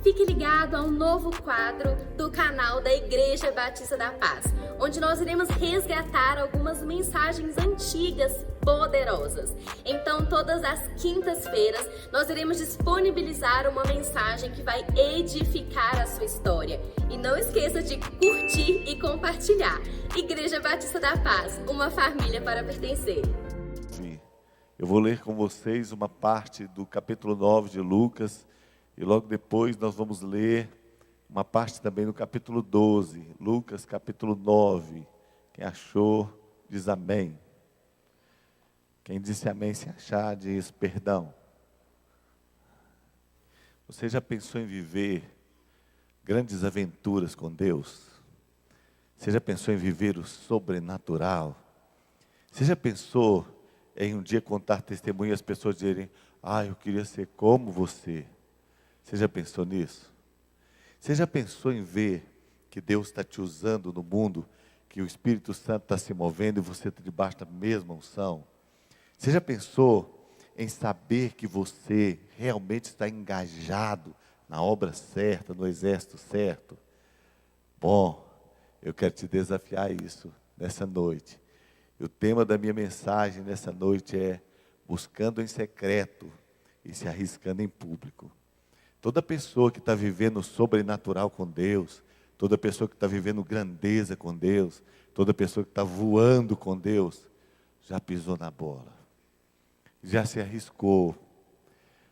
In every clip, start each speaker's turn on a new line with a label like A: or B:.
A: Fique ligado ao novo quadro do canal da Igreja Batista da Paz, onde nós iremos resgatar algumas mensagens antigas poderosas. Então, todas as quintas-feiras, nós iremos disponibilizar uma mensagem que vai edificar a sua história. E não esqueça de curtir e compartilhar. Igreja Batista da Paz, uma família para pertencer.
B: Eu vou ler com vocês uma parte do capítulo 9 de Lucas, e logo depois nós vamos ler uma parte também do capítulo 12, Lucas capítulo 9. Quem achou, diz amém. Quem disse amém se achar, diz perdão. Você já pensou em viver grandes aventuras com Deus? Você já pensou em viver o sobrenatural? Você já pensou em um dia contar testemunho e as pessoas dizerem: eu queria ser como você? Você já pensou nisso? Você já pensou em ver que Deus está te usando no mundo, que o Espírito Santo está se movendo e você está debaixo da mesma unção? Você já pensou em saber que você realmente está engajado na obra certa, no exército certo? Bom, eu quero te desafiar isso nessa noite. E o tema da minha mensagem nessa noite é: buscando em secreto e se arriscando em público. Toda pessoa que está vivendo sobrenatural com Deus, toda pessoa que está vivendo grandeza com Deus, toda pessoa que está voando com Deus, já pisou na bola, já se arriscou.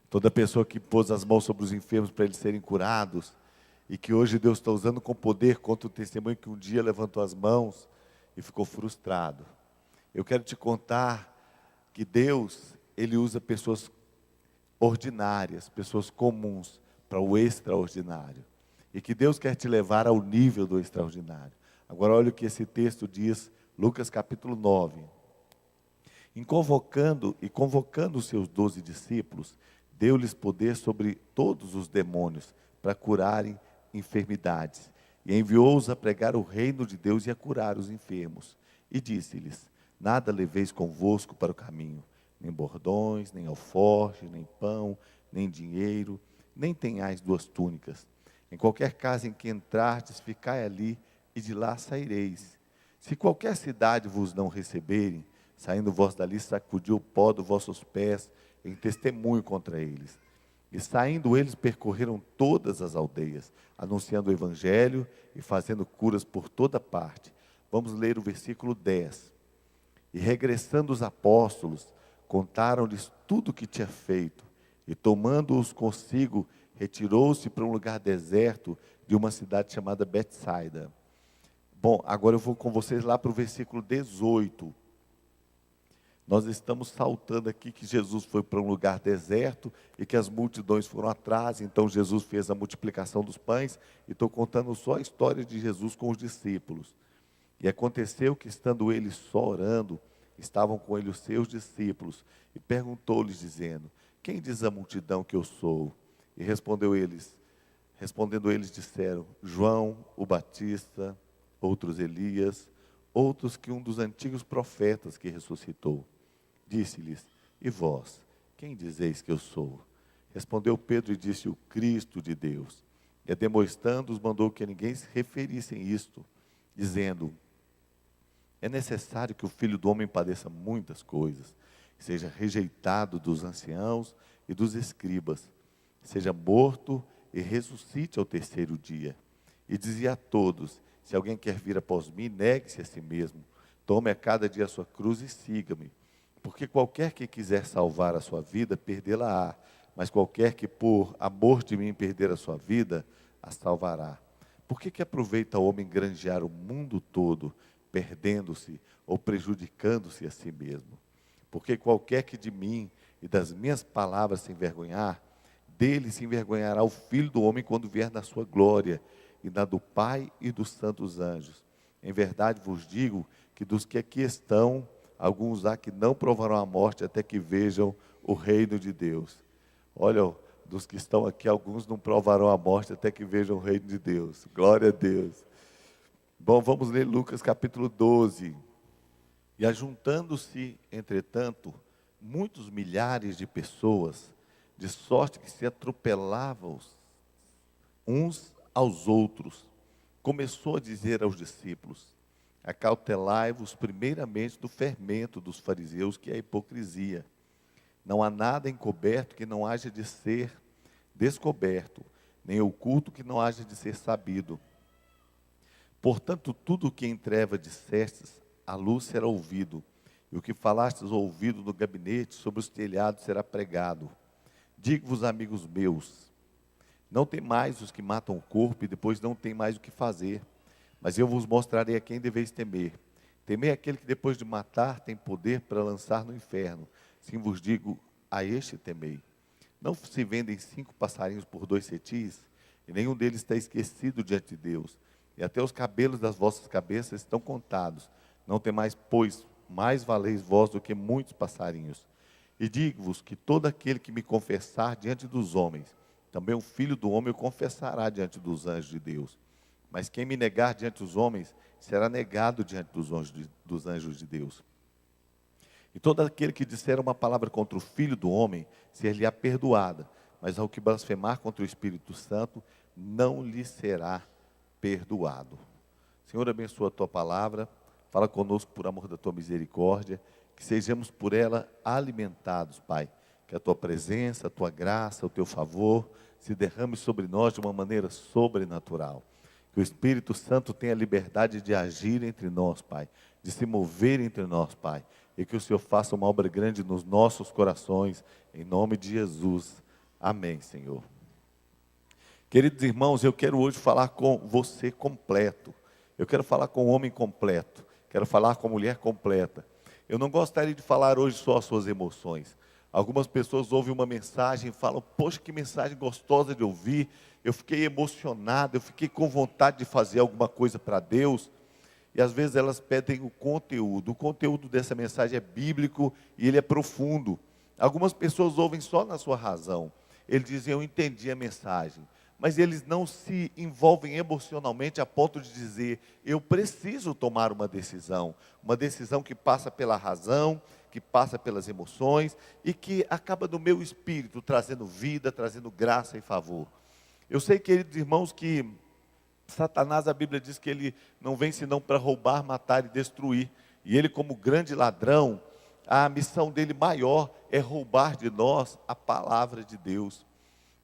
B: Toda pessoa que pôs as mãos sobre os enfermos para eles serem curados, e que hoje Deus está usando com poder contra o testemunho que um dia levantou as mãos e ficou frustrado. Eu quero te contar que Deus, Ele usa pessoas ordinárias, pessoas comuns, para o extraordinário. E que Deus quer te levar ao nível do extraordinário. Agora olha o que esse texto diz, Lucas capítulo 9. Convocando os seus 12 discípulos, deu-lhes poder sobre todos os demônios, para curarem enfermidades. E enviou-os a pregar o reino de Deus e a curar os enfermos. E disse-lhes: nada leveis convosco para o caminho, nem bordões, nem alforje, nem pão, nem dinheiro, nem tenhais 2 túnicas. Em qualquer casa em que entrardes, ficai ali, e de lá saireis. Se qualquer cidade vos não receberem, saindo vós dali, sacudi o pó dos vossos pés, em testemunho contra eles. E saindo eles, percorreram todas as aldeias, anunciando o evangelho e fazendo curas por toda parte. Vamos ler o versículo 10. E regressando os apóstolos, contaram-lhes tudo o que tinha feito, e tomando-os consigo, retirou-se para um lugar deserto de uma cidade chamada Betsaida. Bom, agora eu vou com vocês lá para o versículo 18. Nós estamos saltando aqui que Jesus foi para um lugar deserto e que as multidões foram atrás, então Jesus fez a multiplicação dos pães, e estou contando só a história de Jesus com os discípulos. E aconteceu que, estando ele só orando, estavam com ele os seus discípulos, e perguntou-lhes, dizendo: quem diz a multidão que eu sou? E respondendo eles disseram: João o Batista, outros Elias, outros que um dos antigos profetas que ressuscitou. Disse-lhes: e vós, quem dizeis que eu sou? Respondeu Pedro e disse: o Cristo de Deus. E admoestando-os, mandou que a ninguém se referissem isto, dizendo: é necessário que o Filho do Homem padeça muitas coisas, seja rejeitado dos anciãos e dos escribas, seja morto e ressuscite ao 3º dia. E dizia a todos: se alguém quer vir após mim, negue-se a si mesmo, tome a cada dia a sua cruz e siga-me. Porque qualquer que quiser salvar a sua vida, perdê-la-á, mas qualquer que por amor de mim perder a sua vida, a salvará. Por que aproveita o homem granjear o mundo todo, perdendo-se ou prejudicando-se a si mesmo? Porque qualquer que de mim e das minhas palavras se envergonhar, dele se envergonhará o Filho do Homem quando vier na sua glória, e na do Pai e dos santos anjos. Em verdade vos digo que dos que aqui estão, alguns há que não provarão a morte até que vejam o reino de Deus. Olha, dos que estão aqui, alguns não provarão a morte até que vejam o reino de Deus. Glória a Deus. Bom, vamos ler Lucas capítulo 12. E ajuntando-se, entretanto, muitos milhares de pessoas, de sorte que se atropelavam uns aos outros, começou a dizer aos discípulos: acautelai-vos primeiramente do fermento dos fariseus, que é a hipocrisia. Não há nada encoberto que não haja de ser descoberto, nem oculto que não haja de ser sabido. Portanto, tudo o que em treva dissestes, à luz será ouvido, e o que falastes ao ouvido no gabinete, sobre os telhados será pregado. Digo-vos, amigos meus, não temais os que matam o corpo, e depois não tem mais o que fazer, mas eu vos mostrarei a quem deveis temer. Temei aquele que depois de matar tem poder para lançar no inferno. Sim vos digo, a este temei. Não se vendem 5 passarinhos por 2 cetis, e nenhum deles está esquecido diante de Deus. E até os cabelos das vossas cabeças estão contados. Não temais, pois, mais valeis vós do que muitos passarinhos. E digo-vos que todo aquele que me confessar diante dos homens, também o Filho do Homem o confessará diante dos anjos de Deus. Mas quem me negar diante dos homens, será negado diante dos anjos de Deus. E todo aquele que disser uma palavra contra o Filho do Homem, ser-lhe-á perdoada. Mas ao que blasfemar contra o Espírito Santo, não lhe será perdoado. Senhor, abençoa a tua palavra, fala conosco por amor da tua misericórdia, que sejamos por ela alimentados, Pai. Que a tua presença, a tua graça, o teu favor se derrame sobre nós de uma maneira sobrenatural. Que o Espírito Santo tenha liberdade de agir entre nós, Pai, de se mover entre nós, Pai. E que o Senhor faça uma obra grande nos nossos corações, em nome de Jesus. Amém, Senhor. Queridos irmãos, eu quero hoje falar com você completo. Eu quero falar com o homem completo. Quero falar com a mulher completa. Eu não gostaria de falar hoje só as suas emoções. Algumas pessoas ouvem uma mensagem e falam: poxa, que mensagem gostosa de ouvir. Eu fiquei emocionado, eu fiquei com vontade de fazer alguma coisa para Deus. E às vezes elas pedem o conteúdo. O conteúdo dessa mensagem é bíblico e ele é profundo. Algumas pessoas ouvem só na sua razão. Eles dizem: eu entendi a mensagem. Mas eles não se envolvem emocionalmente a ponto de dizer: eu preciso tomar uma decisão que passa pela razão, que passa pelas emoções e que acaba no meu espírito trazendo vida, trazendo graça e favor. Eu sei, queridos irmãos, que Satanás, a Bíblia diz que ele não vem senão para roubar, matar e destruir. E ele, como grande ladrão, a missão dele maior é roubar de nós a palavra de Deus.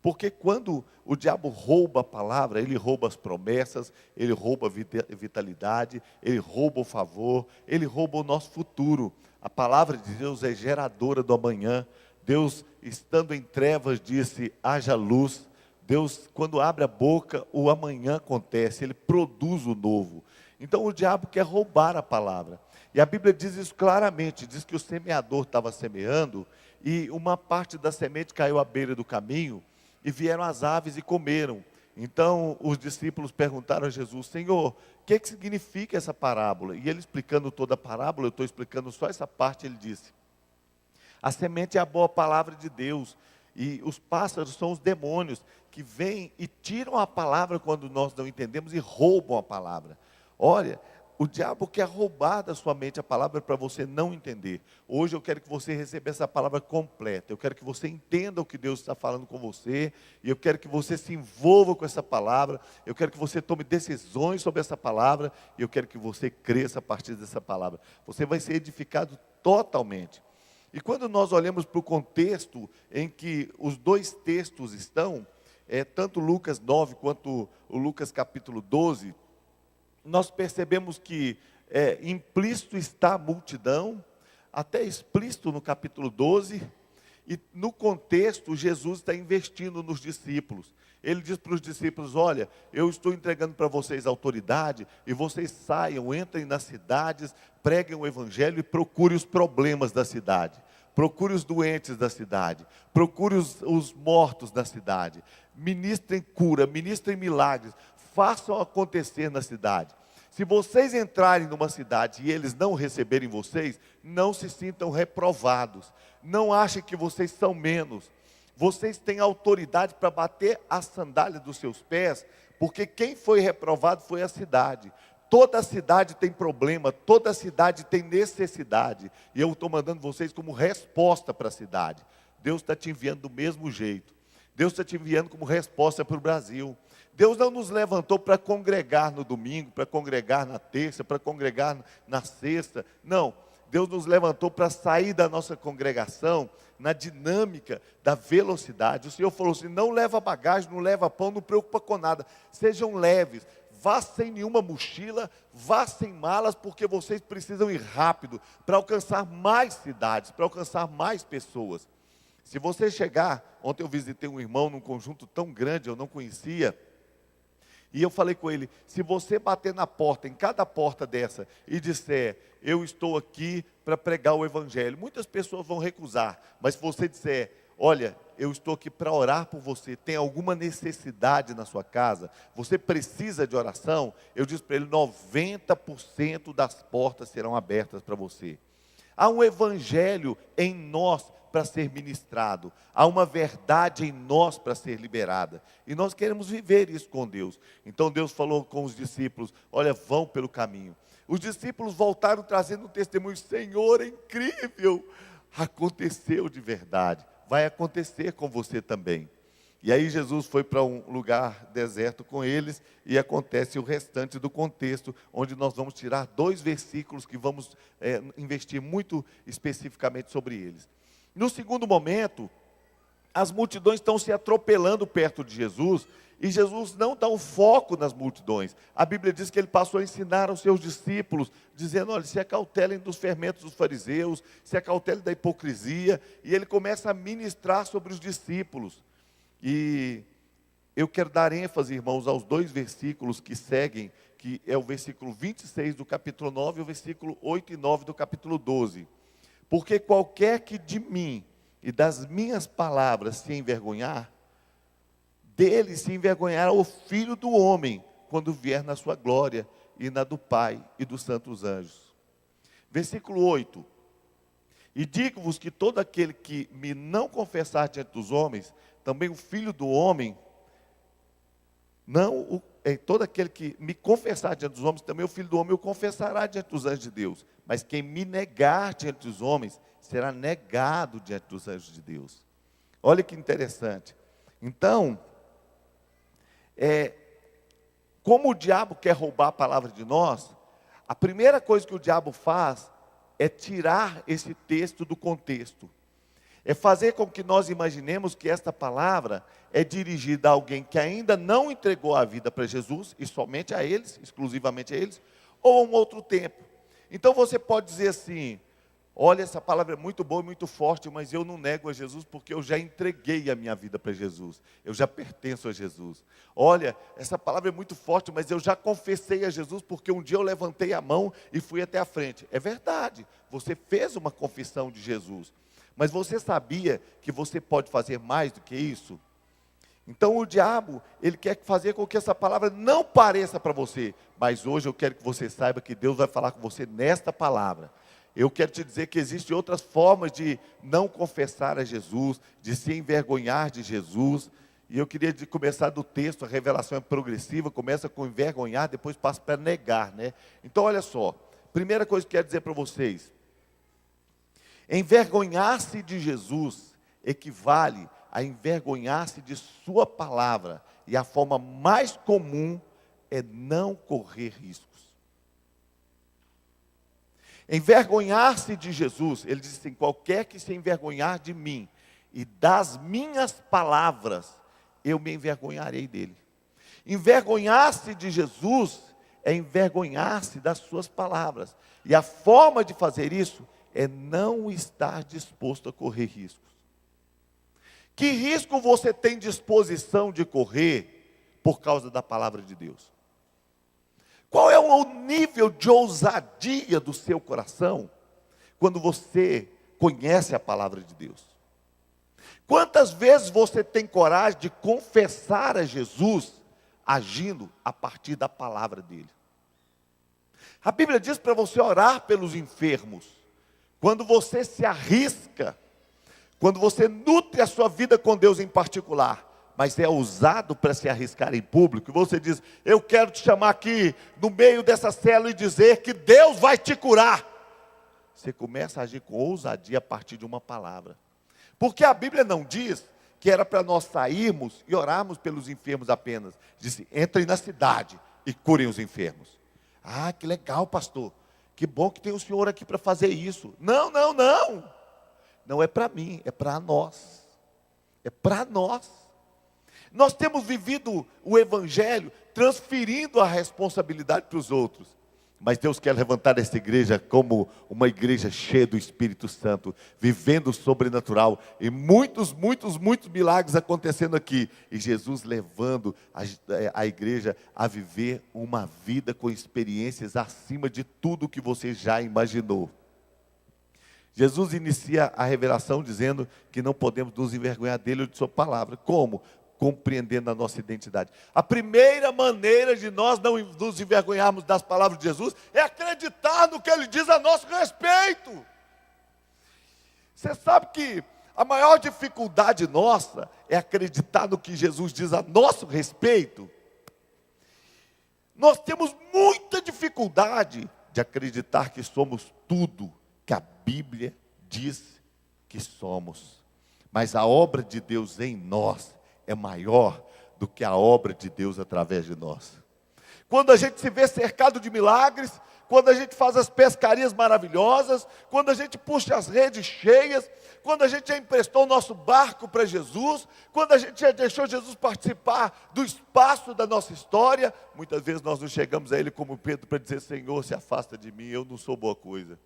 B: Porque quando o diabo rouba a palavra, ele rouba as promessas, ele rouba a vitalidade, ele rouba o favor, ele rouba o nosso futuro. A palavra de Deus é geradora do amanhã. Deus, estando em trevas, disse: haja luz. Deus, quando abre a boca, o amanhã acontece, ele produz o novo. Então o diabo quer roubar a palavra. E a Bíblia diz isso claramente, diz que o semeador estava semeando e uma parte da semente caiu à beira do caminho, e vieram as aves e comeram. Então os discípulos perguntaram a Jesus: Senhor, o que significa essa parábola? E ele, explicando toda a parábola, eu estou explicando só essa parte, ele disse: a semente é a boa palavra de Deus, e os pássaros são os demônios, que vêm e tiram a palavra quando nós não entendemos e roubam a palavra. Olha, o diabo quer roubar da sua mente a palavra para você não entender. Hoje eu quero que você receba essa palavra completa. Eu quero que você entenda o que Deus está falando com você. E eu quero que você se envolva com essa palavra. Eu quero que você tome decisões sobre essa palavra. E eu quero que você cresça a partir dessa palavra. Você vai ser edificado totalmente. E quando nós olhamos para o contexto em que os dois textos estão, tanto Lucas 9 quanto o Lucas capítulo 12, nós percebemos que implícito está a multidão, até explícito no capítulo 12, e no contexto Jesus está investindo nos discípulos. Ele diz para os discípulos: olha, eu estou entregando para vocês autoridade, e vocês saiam, entrem nas cidades, preguem o evangelho e procurem os problemas da cidade. Procure os doentes da cidade, procure os mortos da cidade, ministrem cura, ministrem milagres, façam acontecer na cidade. Se vocês entrarem numa cidade e eles não receberem vocês, não se sintam reprovados, não achem que vocês são menos. Vocês têm autoridade para bater a sandália dos seus pés, porque quem foi reprovado foi a cidade. Toda cidade tem problema, toda cidade tem necessidade, e eu estou mandando vocês como resposta para a cidade. Deus está te enviando do mesmo jeito. Deus está te enviando como resposta para o Brasil. Deus não nos levantou para congregar no domingo, para congregar na terça, para congregar na sexta. Não, Deus nos levantou para sair da nossa congregação na dinâmica da velocidade. O Senhor falou assim: não leva bagagem, não leva pão, não preocupa com nada. Sejam leves, vá sem nenhuma mochila, vá sem malas, porque vocês precisam ir rápido para alcançar mais cidades, para alcançar mais pessoas. Se você chegar, ontem eu visitei um irmão num conjunto tão grande, eu não conhecia, e eu falei com ele: se você bater na porta, em cada porta dessa, e disser: eu estou aqui para pregar o evangelho, muitas pessoas vão recusar. Mas se você disser: olha, eu estou aqui para orar por você, tem alguma necessidade na sua casa, você precisa de oração, eu disse para ele: 90% das portas serão abertas para você. Há um evangelho em nós para ser ministrado, há uma verdade em nós para ser liberada, e nós queremos viver isso com Deus. Então Deus falou com os discípulos: olha, vão pelo caminho. Os discípulos voltaram trazendo um testemunho: Senhor, é incrível, aconteceu de verdade, vai acontecer com você também. E aí Jesus foi para um lugar deserto com eles, e acontece o restante do contexto, onde nós vamos tirar 2 versículos que vamos investir muito especificamente sobre eles. No segundo momento, as multidões estão se atropelando perto de Jesus, e Jesus não dá um foco nas multidões. A Bíblia diz que ele passou a ensinar aos seus discípulos, dizendo: olha, se acautelem dos fermentos dos fariseus, se acautelem da hipocrisia, e ele começa a ministrar sobre os discípulos. E eu quero dar ênfase, irmãos, aos 2 versículos que seguem, que é o versículo 26 do capítulo 9 e o versículo 8 e 9 do capítulo 12. Porque qualquer que de mim e das minhas palavras se envergonhar, dele se envergonhará o Filho do Homem, quando vier na sua glória, e na do Pai e dos santos anjos. Versículo 8. E digo-vos que todo aquele que me não confessar diante dos homens, também o Filho do Homem, todo aquele que me confessar diante dos homens, também o Filho do Homem o confessará diante dos anjos de Deus. Mas quem me negar diante dos homens, será negado diante dos anjos de Deus. Olha que interessante. Então, como o diabo quer roubar a palavra de nós, a primeira coisa que o diabo faz é tirar esse texto do contexto. É fazer com que nós imaginemos que esta palavra é dirigida a alguém que ainda não entregou a vida para Jesus, e somente a eles, exclusivamente a eles, ou a um outro tempo. Então você pode dizer assim: olha, essa palavra é muito boa e muito forte, mas eu não nego a Jesus porque eu já entreguei a minha vida para Jesus, eu já pertenço a Jesus. Olha, essa palavra é muito forte, mas eu já confessei a Jesus porque um dia eu levantei a mão e fui até a frente. É verdade, você fez uma confissão de Jesus, mas você sabia que você pode fazer mais do que isso? Então o diabo, ele quer fazer com que essa palavra não pareça para você. Mas hoje eu quero que você saiba que Deus vai falar com você nesta palavra. Eu quero te dizer que existem outras formas de não confessar a Jesus, de se envergonhar de Jesus. E eu queria começar do texto, a revelação é progressiva, começa com envergonhar, depois passa para negar, né? Então olha só, primeira coisa que eu quero dizer para vocês: envergonhar-se de Jesus equivale a envergonhar-se de sua palavra, e a forma mais comum é não correr riscos. Envergonhar-se de Jesus, ele diz assim: qualquer que se envergonhar de mim e das minhas palavras, eu me envergonharei dele. Envergonhar-se de Jesus é envergonhar-se das suas palavras, e a forma de fazer isso é não estar disposto a correr riscos. Que risco você tem disposição de correr por causa da palavra de Deus? Qual é o nível de ousadia do seu coração quando você conhece a palavra de Deus? Quantas vezes você tem coragem de confessar a Jesus agindo a partir da palavra dele? A Bíblia diz para você orar pelos enfermos. Quando você se arrisca, quando você nutre a sua vida com Deus em particular, mas é ousado para se arriscar em público, e você diz: eu quero te chamar aqui no meio dessa célula e dizer que Deus vai te curar. Você começa a agir com ousadia a partir de uma palavra. Porque a Bíblia não diz que era para nós sairmos e orarmos pelos enfermos apenas. Disse: entrem na cidade e curem os enfermos. Ah, que legal, pastor. Que bom que tem o senhor aqui para fazer isso. Não. Não é para mim, é para nós. É para nós. Nós temos vivido o evangelho transferindo a responsabilidade para os outros. Mas Deus quer levantar essa igreja como uma igreja cheia do Espírito Santo, vivendo o sobrenatural, e muitos milagres acontecendo aqui, e Jesus levando a igreja a viver uma vida com experiências acima de tudo que você já imaginou. Jesus inicia a revelação dizendo que não podemos nos envergonhar dele ou de sua palavra. Como? Compreendendo a nossa identidade. A primeira maneira de nós não nos envergonharmos das palavras de Jesus é acreditar no que ele diz a nosso respeito. Você sabe que a maior dificuldade nossa é acreditar no que Jesus diz a nosso respeito. Nós temos muita dificuldade de acreditar que somos tudo que a Bíblia diz que somos. Mas a obra de Deus em nós é maior do que a obra de Deus através de nós. Quando a gente se vê cercado de milagres, quando a gente faz as pescarias maravilhosas, quando a gente puxa as redes cheias, quando a gente já emprestou o nosso barco para Jesus, quando a gente já deixou Jesus participar do espaço da nossa história, muitas vezes nós não chegamos a Ele como Pedro para dizer: Senhor, se afasta de mim, eu não sou boa coisa.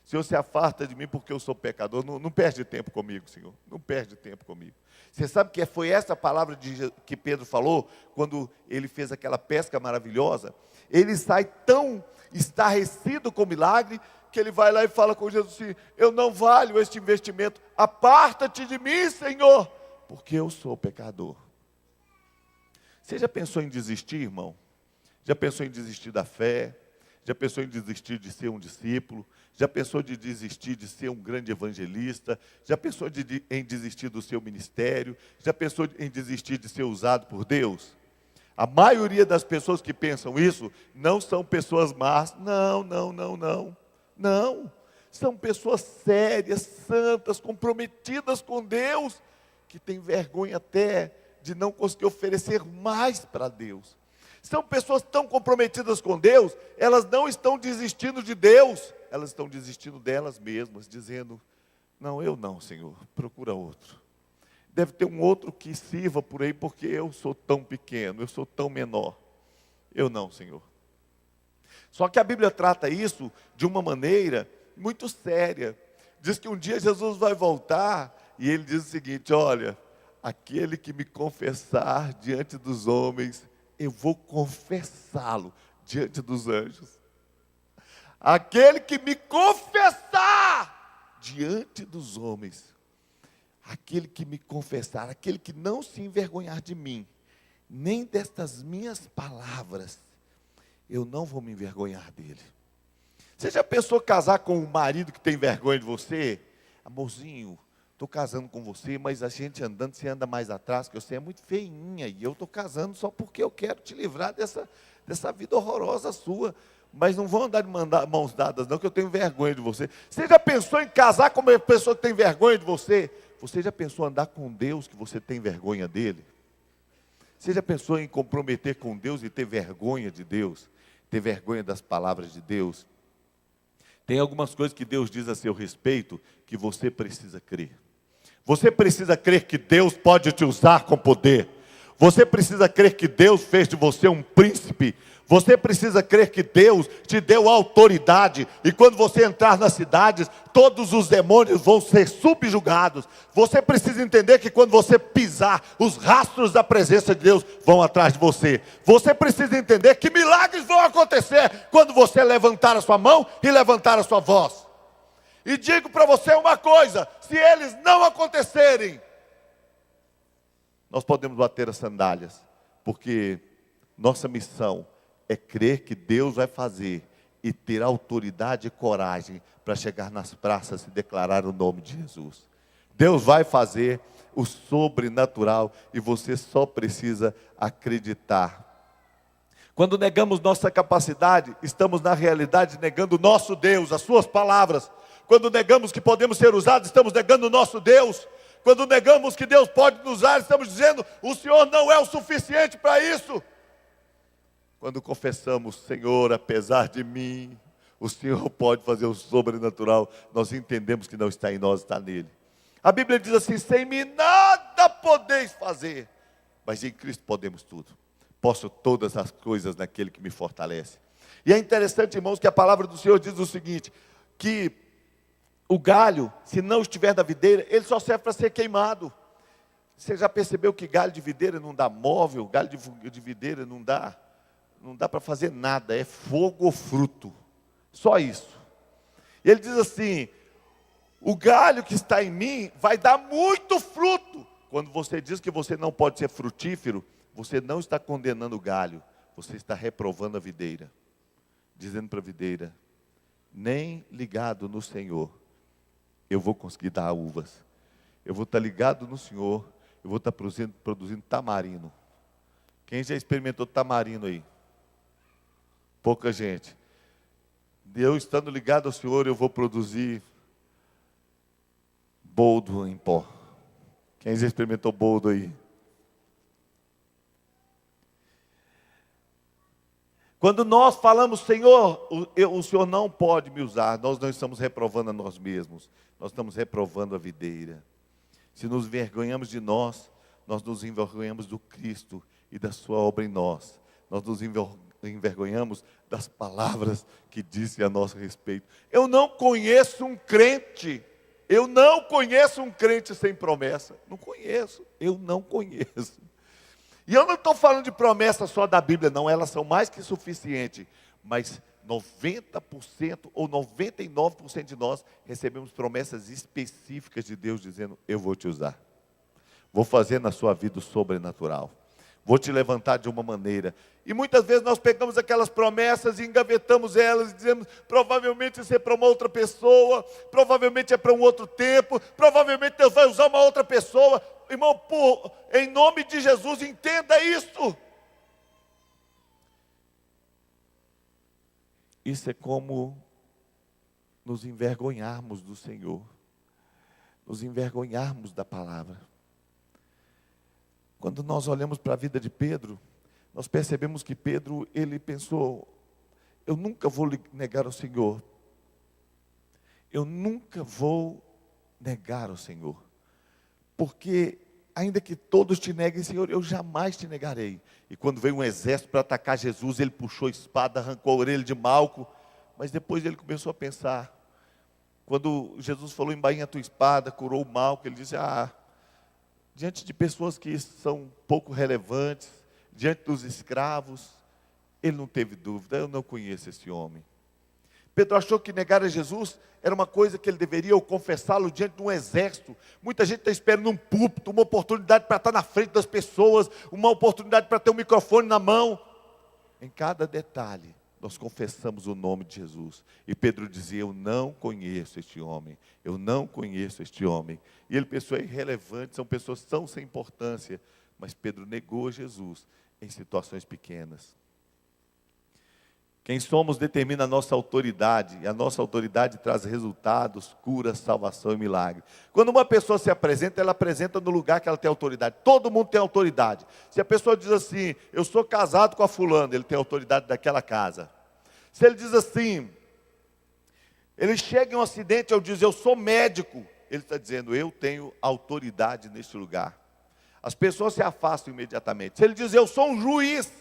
B: Senhor, se afasta de mim porque eu sou pecador. Não perde tempo comigo, Senhor. Não perde tempo comigo. Você sabe que foi essa palavra que Pedro falou quando ele fez aquela pesca maravilhosa? Ele sai tão estarrecido com o milagre que ele vai lá e fala com Jesus assim: eu não valho este investimento. Aparta-te de mim, Senhor, porque eu sou pecador. Você já pensou em desistir, irmão? Já pensou em desistir da fé? Já pensou em desistir de ser um discípulo? Já pensou de desistir de ser um grande evangelista? Já pensou em desistir do seu ministério? Já pensou em desistir de ser usado por Deus? A maioria das pessoas que pensam isso não são pessoas más. Não. São pessoas sérias, santas, comprometidas com Deus, que têm vergonha até de não conseguir oferecer mais para Deus. São pessoas tão comprometidas com Deus, elas não estão desistindo de Deus, elas estão desistindo delas mesmas, dizendo: não, eu não, Senhor, procura outro. Deve ter um outro que sirva por aí, porque eu sou tão pequeno, eu sou tão menor. Eu não, Senhor. Só que a Bíblia trata isso de uma maneira muito séria. Diz que um dia Jesus vai voltar, e ele diz o seguinte: olha, aquele que me confessar diante dos homens, eu vou confessá-lo diante dos anjos. Aquele que me confessar diante dos homens, aquele que me confessar, aquele que não se envergonhar de mim, nem destas minhas palavras, eu não vou me envergonhar dele. Você já pensou casar com um marido que tem vergonha de você? Amorzinho, estou casando com você, mas a gente andando, você anda mais atrás, que você é muito feinha, e eu estou casando só porque eu quero te livrar dessa vida horrorosa sua, mas não vão andar de mãos dadas não, que eu tenho vergonha de você. Você já pensou em casar com uma pessoa que tem vergonha de você? Você já pensou em andar com Deus que você tem vergonha dele? Você já pensou em comprometer com Deus e ter vergonha de Deus? Ter vergonha das palavras de Deus? Tem algumas coisas que Deus diz a seu respeito que você precisa crer. Você precisa crer que Deus pode te usar com poder. Você precisa crer que Deus fez de você um príncipe. Você precisa crer que Deus te deu autoridade. E quando você entrar nas cidades, todos os demônios vão ser subjugados. Você precisa entender que quando você pisar, os rastros da presença de Deus vão atrás de você. Você precisa entender que milagres vão acontecer quando você levantar a sua mão e levantar a sua voz. E digo para você uma coisa: se eles não acontecerem, nós podemos bater as sandálias, porque nossa missão é crer que Deus vai fazer e ter autoridade e coragem para chegar nas praças e declarar o nome de Jesus. Deus vai fazer o sobrenatural e você só precisa acreditar. Quando negamos nossa capacidade, estamos na realidade negando o nosso Deus, as suas palavras. Quando negamos que podemos ser usados, estamos negando o nosso Deus. Quando negamos que Deus pode nos usar, estamos dizendo: o Senhor não é o suficiente para isso. Quando confessamos: Senhor, apesar de mim, o Senhor pode fazer o sobrenatural, nós entendemos que não está em nós, está nele. A Bíblia diz assim: sem mim nada podeis fazer, mas em Cristo podemos tudo. Posso todas as coisas naquele que me fortalece. E é interessante, irmãos, que a palavra do Senhor diz o seguinte, que o galho, se não estiver na videira, ele só serve para ser queimado. Você já percebeu que galho de videira não dá móvel, galho de videira não dá para fazer nada, é fogo ou fruto, só isso. E ele diz assim: o galho que está em mim vai dar muito fruto. Quando você diz que você não pode ser frutífero, você não está condenando o galho, você está reprovando a videira, dizendo para a videira: nem ligado no Senhor eu vou conseguir dar uvas. Eu vou estar ligado no Senhor, eu vou estar produzindo tamarino. Quem já experimentou tamarino aí? Pouca gente. Eu estando ligado ao Senhor, eu vou produzir boldo em pó. Quem já experimentou boldo aí? Quando nós falamos: Senhor, o Senhor não pode me usar, nós não estamos reprovando a nós mesmos, nós estamos reprovando a videira. Se nos envergonhamos de nós, nós nos envergonhamos do Cristo e da sua obra em nós. Nós nos envergonhamos das palavras que disse a nosso respeito. Eu não conheço um crente sem promessa. Não conheço, eu não conheço. E eu não estou falando de promessa só da Bíblia, não, elas são mais que suficientes. Mas 90% ou 99% de nós recebemos promessas específicas de Deus, dizendo: eu vou te usar. Vou fazer na sua vida o sobrenatural. Vou te levantar de uma maneira. E muitas vezes nós pegamos aquelas promessas e engavetamos elas e dizemos: provavelmente isso é para uma outra pessoa, provavelmente é para um outro tempo, provavelmente Deus vai usar uma outra pessoa. Irmão, em nome de Jesus, entenda isso. Isso é como nos envergonharmos do Senhor, nos envergonharmos da palavra. Quando nós olhamos para a vida de Pedro, nós percebemos que Pedro, ele pensou: eu nunca vou negar ao Senhor. Eu nunca vou negar ao Senhor. Porque, ainda que todos te neguem, Senhor, eu jamais te negarei. E quando veio um exército para atacar Jesus, ele puxou a espada, arrancou a orelha de Malco. Mas depois ele começou a pensar. Quando Jesus falou: embainha a tua espada, curou o Malco, ele disse: diante de pessoas que são pouco relevantes, diante dos escravos, ele não teve dúvida: eu não conheço esse homem. Pedro achou que negar a Jesus era uma coisa que ele deveria, ou confessá-lo diante de um exército. Muita gente está esperando um púlpito, uma oportunidade para estar na frente das pessoas, uma oportunidade para ter um microfone na mão. Em cada detalhe, nós confessamos o nome de Jesus. E Pedro dizia: eu não conheço este homem, eu não conheço este homem. E ele pensou: é irrelevante, são pessoas tão sem importância. Mas Pedro negou Jesus em situações pequenas. Quem somos determina a nossa autoridade, e a nossa autoridade traz resultados, cura, salvação e milagre. Quando uma pessoa se apresenta, ela apresenta no lugar que ela tem autoridade. Todo mundo tem autoridade. Se a pessoa diz assim: eu sou casado com a fulana, ele tem autoridade daquela casa. Se ele diz assim, ele chega em um acidente, eu diz: eu sou médico, ele está dizendo: eu tenho autoridade neste lugar. As pessoas se afastam imediatamente. Se ele diz: eu sou um juiz,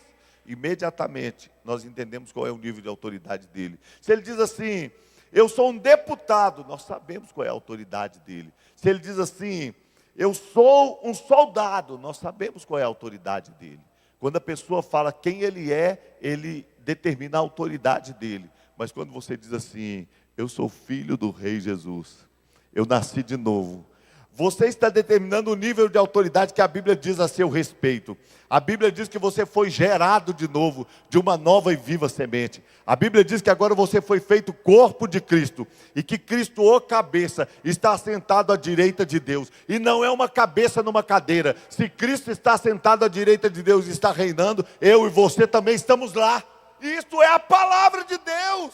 B: imediatamente nós entendemos qual é o nível de autoridade dele. Se ele diz assim: eu sou um deputado, nós sabemos qual é a autoridade dele. Se ele diz assim: eu sou um soldado, nós sabemos qual é a autoridade dele. Quando a pessoa fala quem ele é, ele determina a autoridade dele. Mas quando você diz assim: eu sou filho do Rei Jesus, eu nasci de novo, você está determinando o nível de autoridade que a Bíblia diz a seu respeito. A Bíblia diz que você foi gerado de novo, de uma nova e viva semente. A Bíblia diz que agora você foi feito corpo de Cristo, e que Cristo, o cabeça, está sentado à direita de Deus. E não é uma cabeça numa cadeira. Se Cristo está sentado à direita de Deus e está reinando, eu e você também estamos lá. Isso é a palavra de Deus.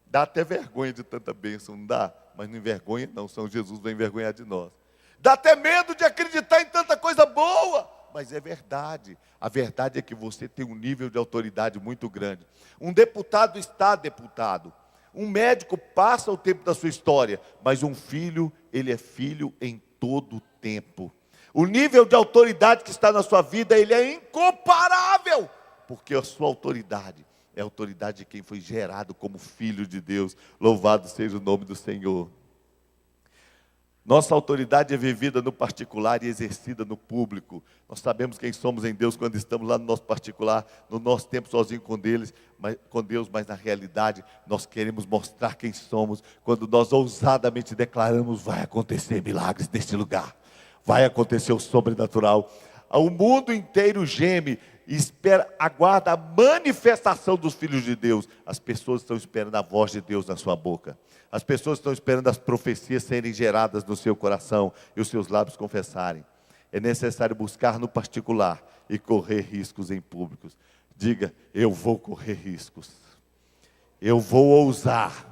B: Dá até vergonha de tanta bênção, não dá? Mas não envergonha não, São Jesus vai envergonhar de nós. Dá até medo de acreditar em tanta coisa boa. Mas é verdade. A verdade é que você tem um nível de autoridade muito grande. Um deputado está deputado. Um médico passa o tempo da sua história. Mas um filho, ele é filho em todo o tempo. O nível de autoridade que está na sua vida, ele é incomparável. Porque a sua autoridade é a autoridade de quem foi gerado como filho de Deus. Louvado seja o nome do Senhor. Nossa autoridade é vivida no particular e exercida no público. Nós sabemos quem somos em Deus quando estamos lá no nosso particular, no nosso tempo sozinho com Deus, mas na realidade nós queremos mostrar quem somos quando nós ousadamente declaramos: vai acontecer milagres neste lugar, vai acontecer o sobrenatural. O mundo inteiro geme e aguarda a manifestação dos filhos de Deus. As pessoas estão esperando a voz de Deus na sua boca. As pessoas estão esperando as profecias serem geradas no seu coração e os seus lábios confessarem. É necessário buscar no particular e correr riscos em públicos. Diga: eu vou correr riscos. Eu vou ousar,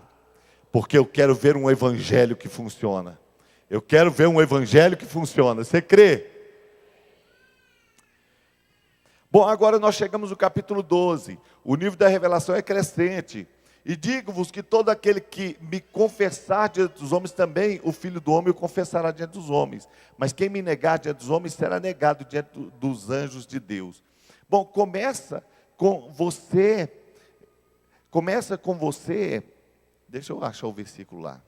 B: porque eu quero ver um evangelho que funciona. Eu quero ver um evangelho que funciona. Você crê? Bom, agora nós chegamos no capítulo 12. O nível da revelação é crescente. E digo-vos que todo aquele que me confessar diante dos homens, também o Filho do Homem o confessará diante dos homens. Mas quem me negar diante dos homens, será negado diante dos anjos de Deus. Bom, começa com você, deixa eu achar o versículo lá.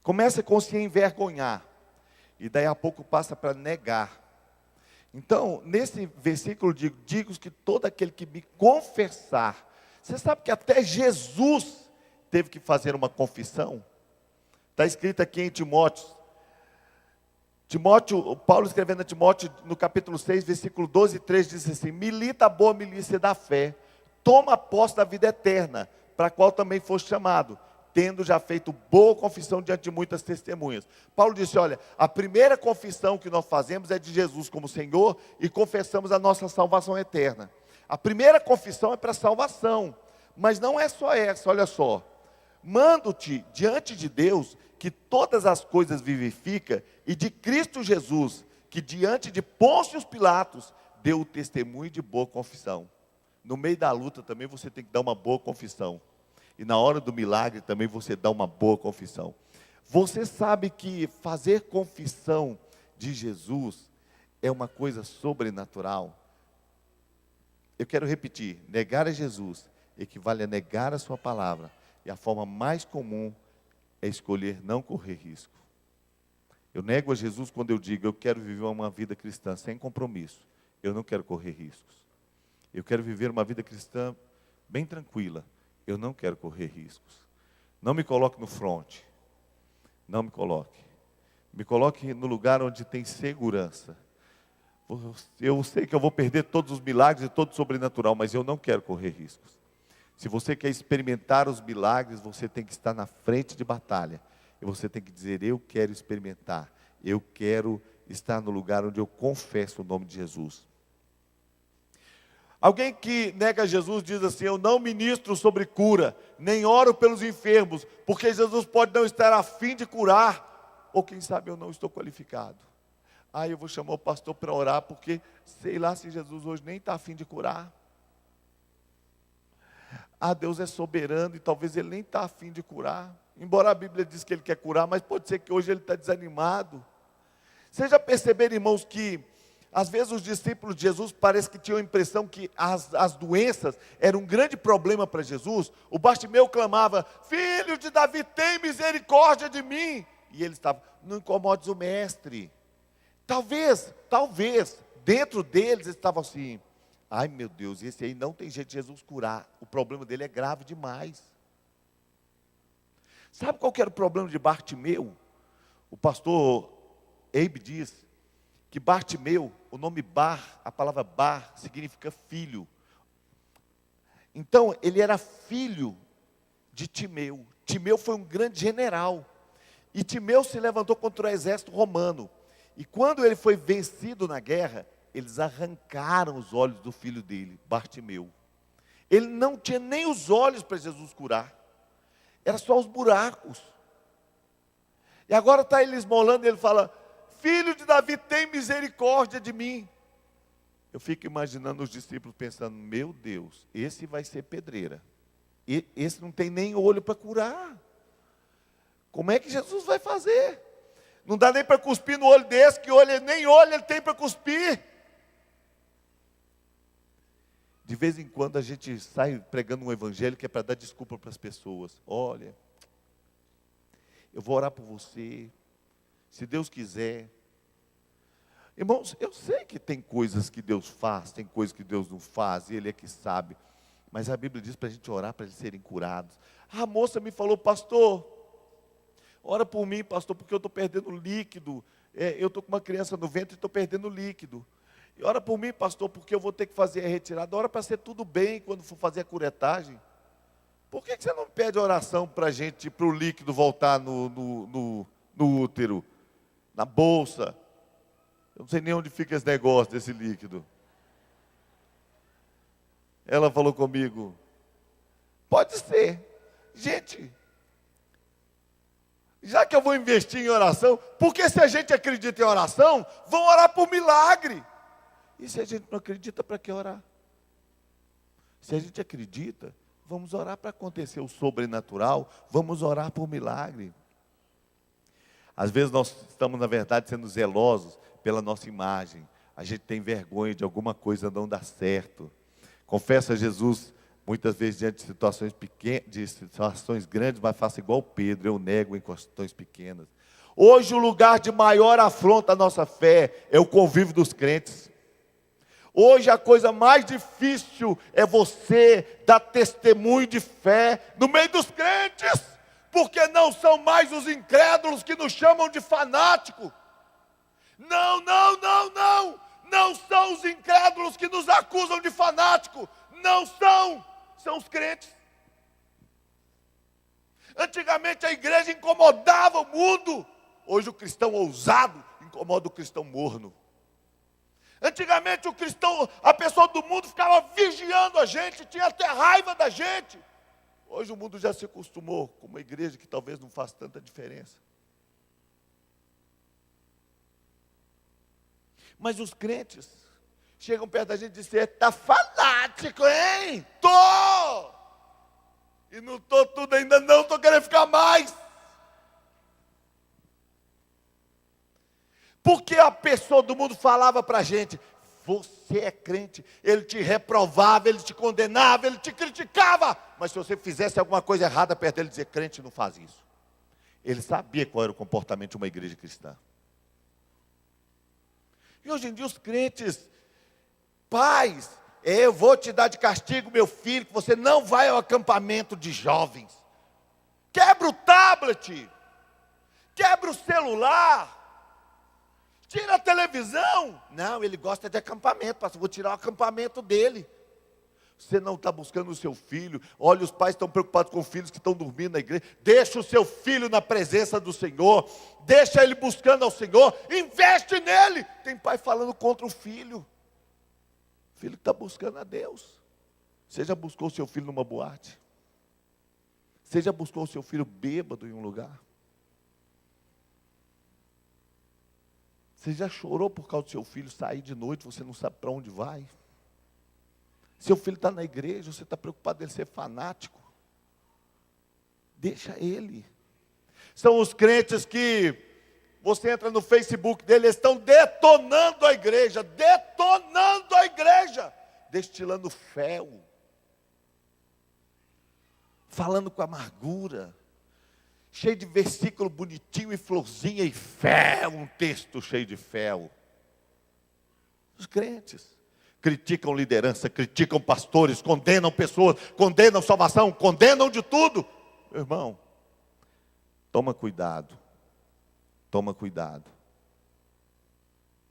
B: Começa com se envergonhar, e daí a pouco passa para negar. Então, nesse versículo digo que todo aquele que me confessar. Você sabe que até Jesus teve que fazer uma confissão? Está escrito aqui em Timóteo, Paulo escrevendo a Timóteo no capítulo 6, versículo 12 e 13, diz assim: milita a boa milícia da fé, toma posse da vida eterna, para a qual também foste chamado, tendo já feito boa confissão diante de muitas testemunhas. Paulo disse: olha, a primeira confissão que nós fazemos é de Jesus como Senhor e confessamos a nossa salvação eterna. A primeira confissão é para salvação, mas não é só essa, olha só. Mando-te diante de Deus, que todas as coisas vivifica, e de Cristo Jesus, que diante de Pôncio Pilatos, deu o testemunho de boa confissão. No meio da luta também você tem que dar uma boa confissão. E na hora do milagre também você dá uma boa confissão. Você sabe que fazer confissão de Jesus é uma coisa sobrenatural. Eu quero repetir: negar a Jesus equivale a negar a sua palavra. E a forma mais comum é escolher não correr risco. Eu nego a Jesus quando eu digo: eu quero viver uma vida cristã sem compromisso. Eu não quero correr riscos. Eu quero viver uma vida cristã bem tranquila. Eu não quero correr riscos. Não me coloque no front. Não me coloque. Me coloque no lugar onde tem segurança. Eu sei que eu vou perder todos os milagres e todo o sobrenatural, mas eu não quero correr riscos. Se você quer experimentar os milagres, você tem que estar na frente de batalha. E você tem que dizer: eu quero experimentar. Eu quero estar no lugar onde eu confesso o nome de Jesus. Alguém que nega Jesus diz assim: eu não ministro sobre cura, nem oro pelos enfermos, porque Jesus pode não estar a fim de curar, ou quem sabe eu não estou qualificado. Eu vou chamar o pastor para orar, porque sei lá se Jesus hoje nem está a fim de curar. Deus é soberano e talvez Ele nem está a fim de curar. Embora a Bíblia diz que Ele quer curar, mas pode ser que hoje Ele está desanimado. Vocês já perceberam, irmãos, que às vezes os discípulos de Jesus parece que tinham a impressão que as doenças eram um grande problema para Jesus. O Bartimeu clamava: filho de Davi, tem misericórdia de mim. E ele estava: não incomodes o mestre. Talvez, dentro deles estavam assim: ai meu Deus, esse aí não tem jeito de Jesus curar. O problema dele é grave demais. Sabe qual que era o problema de Bartimeu? O pastor Abe diz que Bartimeu, o nome Bar, a palavra Bar, significa filho. Então, ele era filho de Timeu. Timeu foi um grande general. E Timeu se levantou contra o exército romano. E quando ele foi vencido na guerra, eles arrancaram os olhos do filho dele, Bartimeu. Ele não tinha nem os olhos para Jesus curar. Era só os buracos. E agora está ele esmolando e ele fala: filho de Davi, tem misericórdia de mim. Eu fico imaginando os discípulos pensando: meu Deus, esse vai ser pedreira. Esse não tem nem olho para curar. Como é que Jesus vai fazer? Não dá nem para cuspir no olho desse, que nem olho ele tem para cuspir. De vez em quando a gente sai pregando um evangelho que é para dar desculpa para as pessoas. Olha, eu vou orar por você, se Deus quiser. Irmãos, eu sei que tem coisas que Deus faz, tem coisas que Deus não faz, e Ele é que sabe. Mas a Bíblia diz para a gente orar para eles serem curados. A moça me falou: pastor, ora por mim, pastor, porque eu estou perdendo líquido. Eu estou com uma criança no ventre e estou perdendo líquido. E ora por mim, pastor, porque eu vou ter que fazer a retirada. Ora para ser tudo bem quando for fazer a curetagem. Por que você não pede oração para a gente, para o líquido voltar no útero, na bolsa? Eu não sei nem onde fica esse negócio desse líquido. Ela falou comigo: pode ser. Gente, já que eu vou investir em oração, porque se a gente acredita em oração, vão orar por milagre. E se a gente não acredita, para que orar? Se a gente acredita, vamos orar para acontecer o sobrenatural, vamos orar por milagre. Às vezes nós estamos, na verdade, sendo zelosos pela nossa imagem. A gente tem vergonha de alguma coisa não dar certo. Confessa a Jesus, muitas vezes diante de situações pequenas, de situações grandes, mas faça igual Pedro: eu nego em questões pequenas. Hoje o lugar de maior afronta à nossa fé é o convívio dos crentes. Hoje a coisa mais difícil é você dar testemunho de fé no meio dos crentes, porque não são mais os incrédulos que nos chamam de fanático. Não, não, não, não. Não são os incrédulos que nos acusam de fanático. Não são. São os crentes. Antigamente a igreja incomodava o mundo. Hoje o cristão ousado incomoda o cristão morno. Antigamente o cristão, a pessoa do mundo ficava vigiando a gente, tinha até raiva da gente. Hoje o mundo já se acostumou com uma igreja que talvez não faça tanta diferença. Mas os crentes chegam perto da gente e dizem: está fanático, hein? Tô! E não estou tudo ainda não, estou querendo ficar mais. Porque a pessoa do mundo falava para a gente: você é crente. Ele te reprovava, ele te condenava, ele te criticava. Mas se você fizesse alguma coisa errada perto dele, dizia: crente não faz isso. Ele sabia qual era o comportamento de uma igreja cristã. E hoje em dia os crentes: pais, eu vou te dar de castigo, meu filho, que você não vai ao acampamento de jovens. Quebra o tablet, quebra o celular, tira a televisão. Não, ele gosta de acampamento, pastor, vou tirar o acampamento dele. Você não está buscando o seu filho. Olha, os pais estão preocupados com filhos que estão dormindo na igreja. Deixa o seu filho na presença do Senhor. Deixa ele buscando ao Senhor. Investe nele. Tem pai falando contra o filho. O filho que está buscando a Deus. Você já buscou o seu filho numa boate? Você já buscou o seu filho bêbado em um lugar? Você já chorou por causa do seu filho sair de noite, você não sabe para onde vai? Seu filho está na igreja, você está preocupado dele ser fanático? Deixa ele. São os crentes que você entra no Facebook dele, eles estão detonando a igreja, destilando fel, falando com amargura, cheio de versículo bonitinho e florzinha e fel, um texto cheio de fel. Os crentes criticam liderança, criticam pastores, condenam pessoas, condenam salvação, condenam de tudo. Meu irmão, toma cuidado,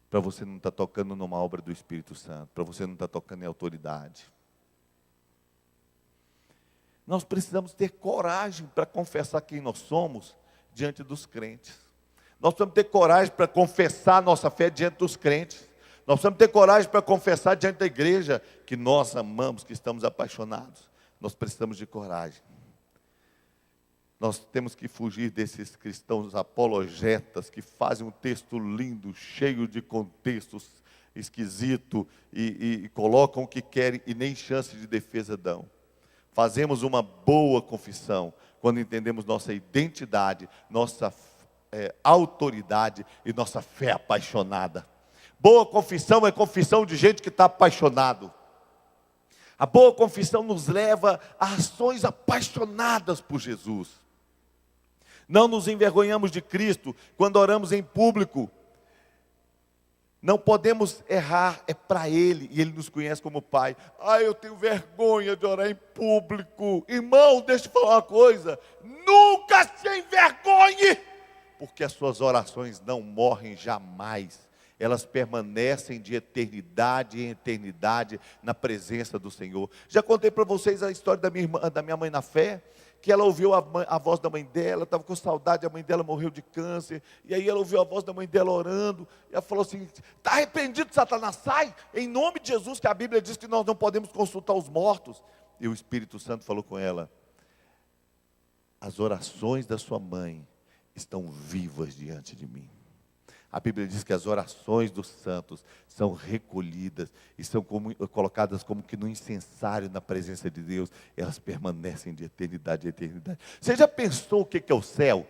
B: para você não estar tocando numa obra do Espírito Santo, para você não estar tocando em autoridade. Nós precisamos ter coragem para confessar quem nós somos diante dos crentes. Nós precisamos ter coragem para confessar a nossa fé diante dos crentes. Nós precisamos ter coragem para confessar diante da igreja que nós amamos, que estamos apaixonados. Nós precisamos de coragem. Nós temos que fugir desses cristãos apologetas que fazem um texto lindo, cheio de contextos esquisito e colocam o que querem e nem chance de defesa dão. Fazemos uma boa confissão quando entendemos nossa identidade, nossa autoridade e nossa fé apaixonada. Boa confissão é confissão de gente que está apaixonado. A boa confissão nos leva a ações apaixonadas por Jesus. Não nos envergonhamos de Cristo quando oramos em público. Não podemos errar, é para Ele, e Ele nos conhece como Pai. Eu tenho vergonha de orar em público. Irmão, deixa eu falar uma coisa. Nunca se envergonhe, porque as suas orações não morrem jamais. Elas permanecem de eternidade em eternidade na presença do Senhor. Já contei para vocês a história da minha mãe na fé, que ela ouviu a voz da mãe dela, estava com saudade, a mãe dela morreu de câncer, e aí ela ouviu a voz da mãe dela orando, e ela falou assim: está arrependido, Satanás, sai, em nome de Jesus, que a Bíblia diz que nós não podemos consultar os mortos. E o Espírito Santo falou com ela: as orações da sua mãe estão vivas diante de mim. A Bíblia diz que as orações dos santos são recolhidas e são colocadas como que no incensário na presença de Deus. Elas permanecem de eternidade a eternidade. Você já pensou o que é o céu?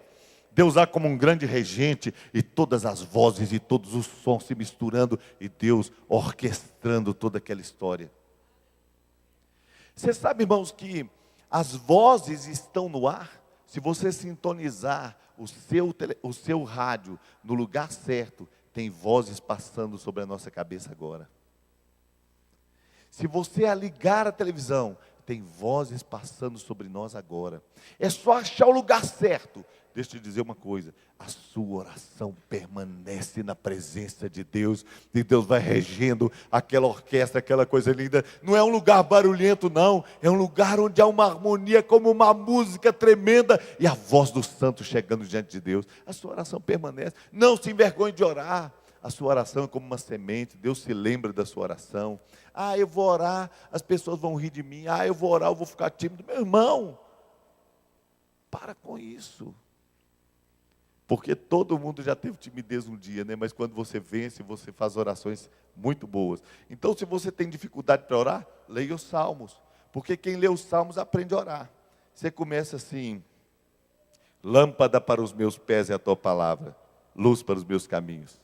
B: Deus lá como um grande regente e todas as vozes e todos os sons se misturando e Deus orquestrando toda aquela história. Você sabe, irmãos, que as vozes estão no ar? Se você sintonizar o seu rádio no lugar certo, tem vozes passando sobre a nossa cabeça agora. Se você ligar a televisão, tem vozes passando sobre nós agora. É só achar o lugar certo. Deixa eu te dizer uma coisa: a sua oração permanece na presença de Deus, e Deus vai regendo aquela orquestra, aquela coisa linda. Não é um lugar barulhento não, é um lugar onde há uma harmonia, como uma música tremenda, e a voz do santo chegando diante de Deus. A sua oração permanece. Não se envergonhe de orar. A sua oração é como uma semente. Deus se lembra da sua oração. Eu vou orar, as pessoas vão rir de mim. Eu vou orar, eu vou ficar tímido. Meu irmão, para com isso. Porque todo mundo já teve timidez um dia, né? Mas quando você vence, você faz orações muito boas. Então, se você tem dificuldade para orar, leia os Salmos. Porque quem lê os Salmos aprende a orar. Você começa assim: lâmpada para os meus pés é a tua palavra, luz para os meus caminhos.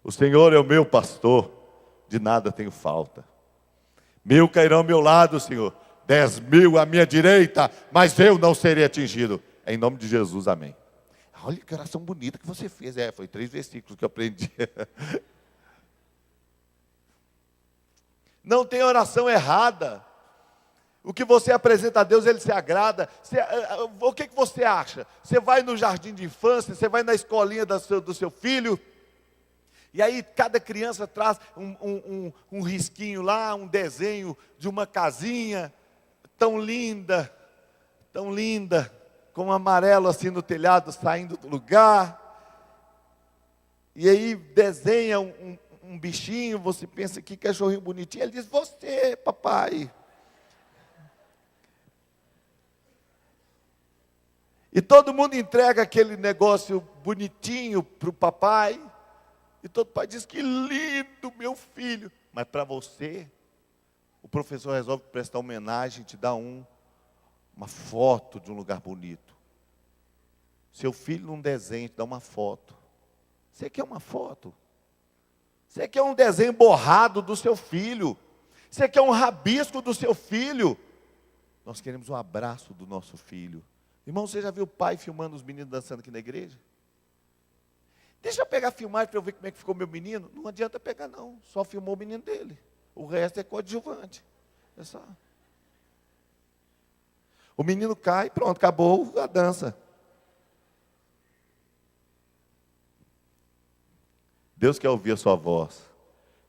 B: O Senhor é o meu pastor, de nada tenho falta. 1000 cairão ao meu lado, Senhor, 10.000 à minha direita, mas eu não serei atingido. Em nome de Jesus, amém. Olha que oração bonita que você fez. Foi 3 versículos que eu aprendi. Não tem oração errada. O que você apresenta a Deus, Ele se agrada. O que você acha? Você vai no jardim de infância, você vai na escolinha do seu filho, e aí cada criança traz um risquinho lá, um desenho de uma casinha tão linda, com um amarelo assim no telhado, saindo do lugar. E aí desenha um bichinho, você pensa, que cachorrinho bonitinho. Ele diz: você, papai. E todo mundo entrega aquele negócio bonitinho para o papai. E todo pai diz: que lindo, meu filho. Mas para você, o professor resolve prestar homenagem, te dá uma foto de um lugar bonito. Seu filho num desenho te dá uma foto. Você quer uma foto? Você quer um desenho borrado do seu filho? Você quer um rabisco do seu filho? Nós queremos um abraço do nosso filho. Irmão, você já viu o pai filmando os meninos dançando aqui na igreja? Deixa eu pegar a filmagem para eu ver como é que ficou meu menino. Não adianta pegar não, só filmou o menino dele. O resto é coadjuvante. É só. O menino cai, pronto, acabou a dança. Deus quer ouvir a sua voz.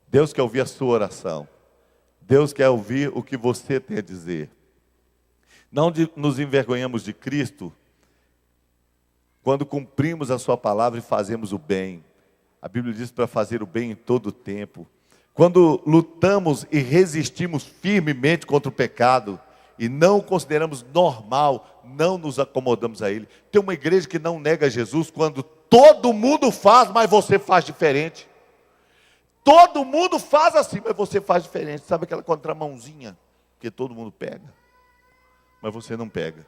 B: Deus quer ouvir a sua oração. Deus quer ouvir o que você tem a dizer. Não nos envergonhamos de Cristo quando cumprimos a sua palavra e fazemos o bem. A Bíblia diz para fazer o bem em todo o tempo. Quando lutamos e resistimos firmemente contra o pecado. e não o consideramos normal, não nos acomodamos a Ele. Tem uma igreja que não nega Jesus quando todo mundo faz, mas você faz diferente. Todo mundo faz assim, mas você faz diferente. Sabe aquela contramãozinha que todo mundo pega, mas você não pega?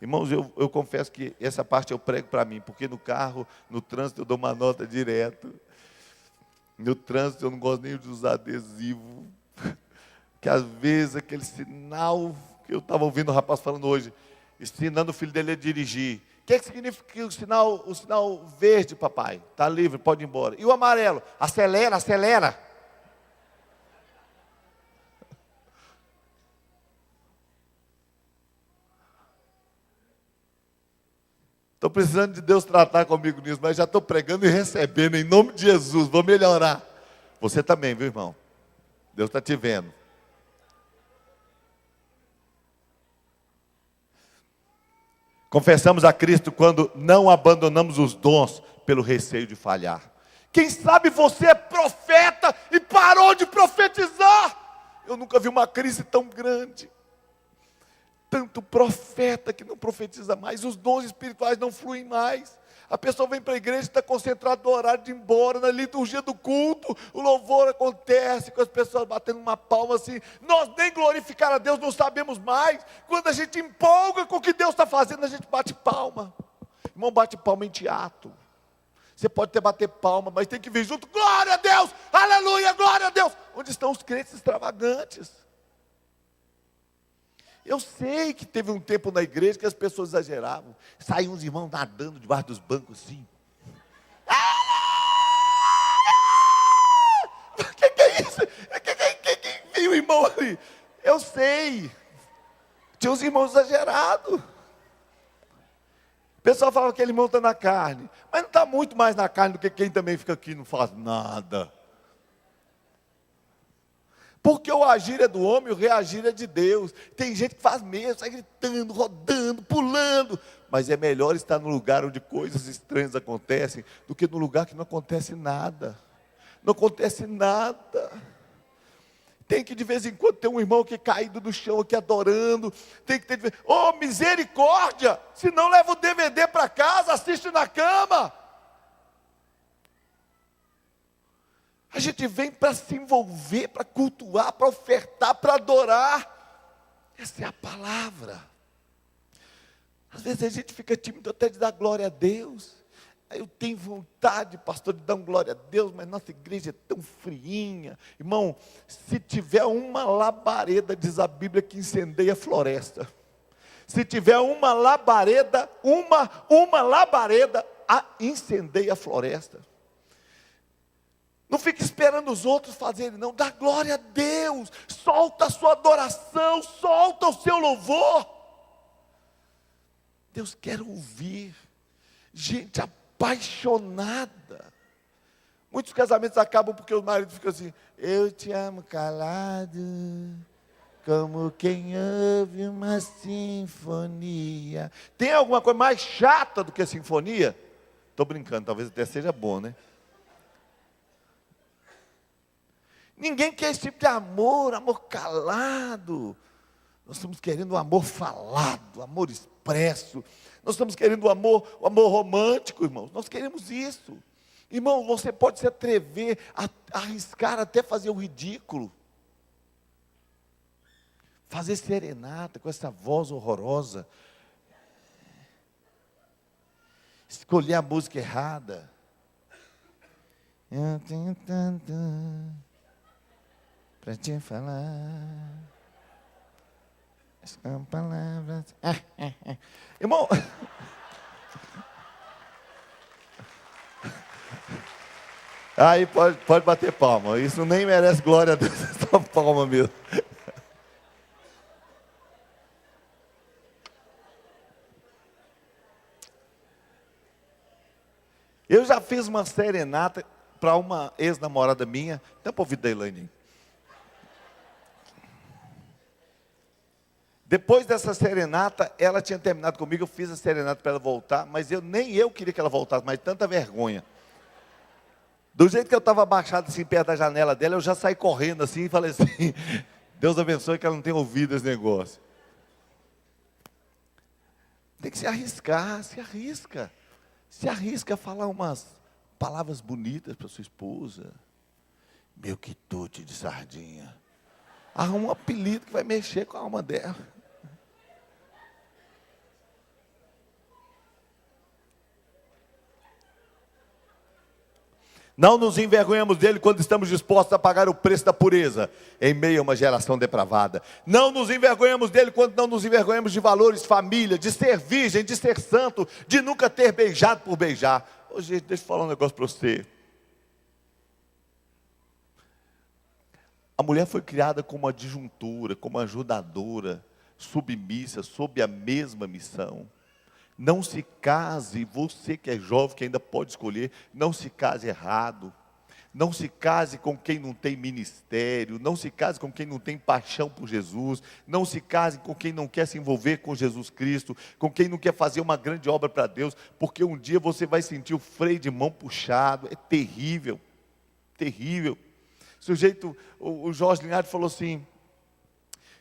B: Irmãos, eu confesso que essa parte eu prego para mim, porque no carro, no trânsito eu dou uma nota direto. No trânsito eu não gosto nem de usar adesivo. Que às vezes aquele sinal, que eu estava ouvindo o rapaz falando hoje, ensinando o filho dele a dirigir. O que significa o sinal verde, papai? Está livre, pode ir embora. E o amarelo? Acelera, acelera. Estou precisando de Deus tratar comigo nisso, mas já estou pregando e recebendo, em nome de Jesus, vou melhorar. Você também, viu, irmão? Deus está te vendo. Confessamos a Cristo quando não abandonamos os dons pelo receio de falhar. Quem sabe você é profeta e parou de profetizar. Eu nunca vi uma crise tão grande. Tanto profeta que não profetiza mais, os dons espirituais não fluem mais. A pessoa vem para a igreja e está concentrada no horário de ir embora, na liturgia do culto, o louvor acontece com as pessoas batendo uma palma assim. Nós nem glorificar a Deus não sabemos mais. Quando a gente empolga com o que Deus está fazendo, a gente bate palma. Irmão, bate palma em teatro. Você pode até bater palma, mas tem que vir junto, glória a Deus, aleluia, glória a Deus. Onde estão os crentes extravagantes? Eu sei que teve um tempo na igreja que as pessoas exageravam. Saíam uns irmãos nadando debaixo dos bancos assim. O que é isso? Quem viu o irmão ali? Eu sei. Tinha uns irmãos exagerados. O pessoal falava que aquele irmão está na carne. Mas não está muito mais na carne do que quem também fica aqui e não faz nada. Porque o agir é do homem, o reagir é de Deus. Tem gente que faz mesmo, sai gritando, rodando, pulando. Mas é melhor estar no lugar onde coisas estranhas acontecem, do que no lugar que não acontece nada. Não acontece nada. Tem que de vez em quando ter um irmão que caído no chão aqui adorando. Tem que ter de vez... Oh, misericórdia! Se não, leva o DVD para casa, assiste na cama. A gente vem para se envolver, para cultuar, para ofertar, para adorar. Essa é a palavra. Às vezes a gente fica tímido até de dar glória a Deus. Aí eu tenho vontade, pastor, de dar glória a Deus, mas nossa igreja é tão friinha. Irmão, se tiver uma labareda, diz a Bíblia, que incendeia a floresta. Se tiver uma labareda, incendeia a floresta. Não fique esperando os outros fazerem, não. Dá glória a Deus. Solta a sua adoração, solta o seu louvor. Deus quer ouvir gente apaixonada. Muitos casamentos acabam porque os maridos ficam assim: eu te amo calado, como quem ouve uma sinfonia. Tem alguma coisa mais chata do que a sinfonia? Estou brincando, talvez até seja bom, né? Ninguém quer esse tipo de amor calado. Nós estamos querendo o amor falado, o amor expresso. Nós estamos querendo o amor romântico, irmãos. Nós queremos isso. Irmão, você pode se atrever a arriscar até fazer o ridículo. Fazer serenata com essa voz horrorosa. Escolher a música errada. Eu tenho tanto para te falar, são palavras. Irmão, aí pode bater palma. Isso nem merece glória a Deus, é só palma mesmo. Eu já fiz uma serenata para uma ex-namorada minha. Dá para ouvir da Elaine. Depois dessa serenata, ela tinha terminado comigo, eu fiz a serenata para ela voltar, mas nem eu queria que ela voltasse, mas tanta vergonha. Do jeito que eu estava abaixado assim, perto da janela dela, eu já saí correndo assim e falei assim: Deus abençoe que ela não tenha ouvido esse negócio. Tem que se arriscar, se arrisca. Se arrisca a falar umas palavras bonitas para sua esposa. Meu quitute de sardinha. Arruma um apelido que vai mexer com a alma dela. Não nos envergonhamos dele quando estamos dispostos a pagar o preço da pureza, em meio a uma geração depravada. Não nos envergonhamos dele quando não nos envergonhamos de valores, família, de ser virgem, de ser santo, de nunca ter beijado por beijar. Ô gente, deixa eu falar um negócio para você. A mulher foi criada como adjuntora, como ajudadora, submissa, sob a mesma missão. Não se case, você que é jovem, que ainda pode escolher, não se case errado. Não se case com quem não tem ministério, não se case com quem não tem paixão por Jesus, não se case com quem não quer se envolver com Jesus Cristo, com quem não quer fazer uma grande obra para Deus, porque um dia você vai sentir o freio de mão puxado, é terrível, terrível. O Jorge Linhares falou assim,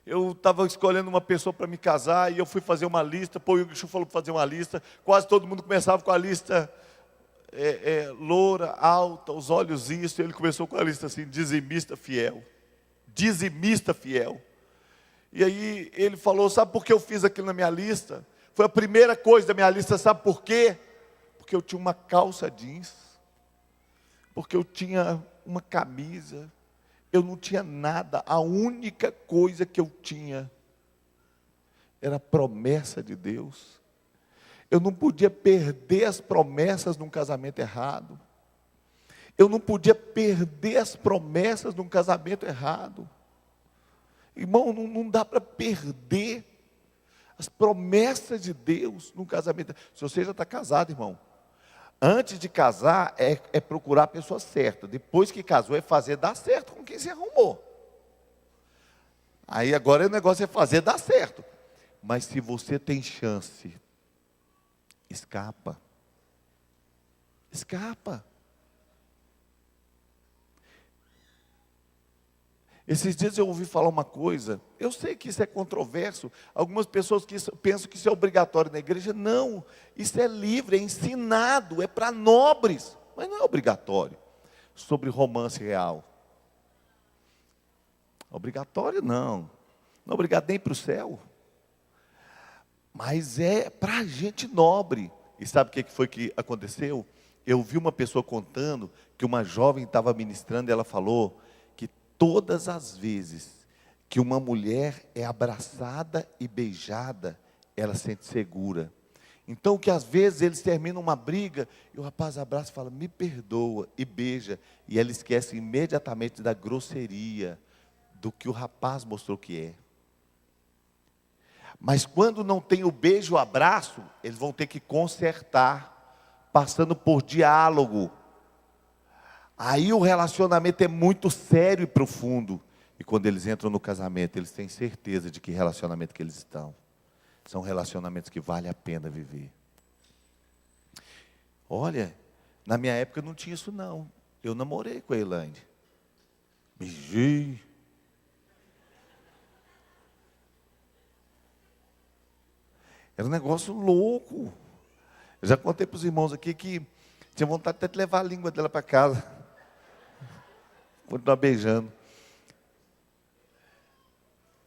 B: eu estava escolhendo uma pessoa para me casar, e eu fui fazer uma lista, o Igor falou para fazer uma lista, quase todo mundo começava com a lista loura, alta, os olhos isso, e ele começou com a lista assim, dizimista fiel, e aí ele falou, sabe por que eu fiz aquilo na minha lista? Foi a primeira coisa da minha lista, sabe por quê? Porque eu tinha uma calça jeans, porque eu tinha uma camisa, eu não tinha nada, a única coisa que eu tinha era a promessa de Deus. Eu não podia perder as promessas num casamento errado. Eu não podia perder as promessas num casamento errado. Irmão, não dá para perder as promessas de Deus num casamento. Se você já está casado, irmão, antes de casar é procurar a pessoa certa. Depois que casou é fazer dar certo com quem se arrumou. Aí agora o negócio é fazer dar certo. Mas se você tem chance, escapa. Escapa. Esses dias eu ouvi falar uma coisa, eu sei que isso é controverso, algumas pessoas pensam que isso é obrigatório na igreja, não, isso é livre, é ensinado, é para nobres, mas não é obrigatório, sobre romance real. Obrigatório não é obrigado nem para o céu, mas é para gente nobre. E sabe o que foi que aconteceu? Eu vi uma pessoa contando que uma jovem estava ministrando e ela falou que todas as vezes que uma mulher é abraçada e beijada, ela se sente segura. Então que às vezes eles terminam uma briga e o rapaz abraça e fala, me perdoa, e beija, e ela esquece imediatamente da grosseria, do que o rapaz mostrou que é. Mas quando não tem o beijo, o abraço, eles vão ter que consertar, passando por diálogo. Aí o relacionamento é muito sério e profundo. E quando eles entram no casamento, eles têm certeza de que relacionamento que eles estão. São relacionamentos que vale a pena viver. Olha, na minha época não tinha isso não. Eu namorei com a Elaine. Beijei. Era um negócio louco. Eu já contei para os irmãos aqui que tinha vontade até de levar a língua dela para casa. Continuar beijando.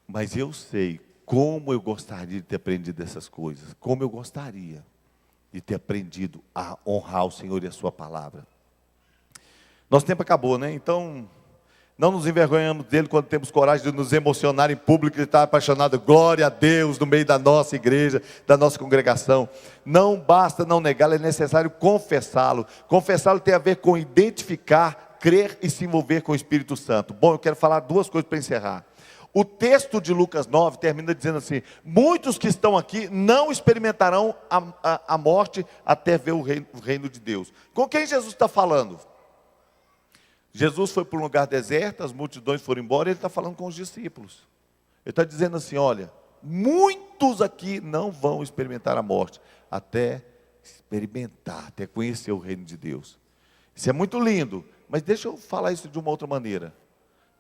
B: Mas eu sei como eu gostaria de ter aprendido essas coisas. Como eu gostaria de ter aprendido a honrar o Senhor e a sua palavra. Nosso tempo acabou, né? Então, não nos envergonhamos dele quando temos coragem de nos emocionar em público e estar apaixonado. Glória a Deus no meio da nossa igreja, da nossa congregação. Não basta não negá-lo, é necessário confessá-lo. Confessá-lo tem a ver com identificar, crer e se envolver com o Espírito Santo. Bom, eu quero falar duas coisas para encerrar. O texto de Lucas 9 termina dizendo assim, muitos que estão aqui não experimentarão a morte até ver o reino de Deus. Com quem Jesus está falando? Jesus foi para um lugar deserto, as multidões foram embora, ele está falando com os discípulos. Ele está dizendo assim, olha, muitos aqui não vão experimentar a morte, até experimentar, até conhecer o reino de Deus. Isso é muito lindo, mas deixa eu falar isso de uma outra maneira.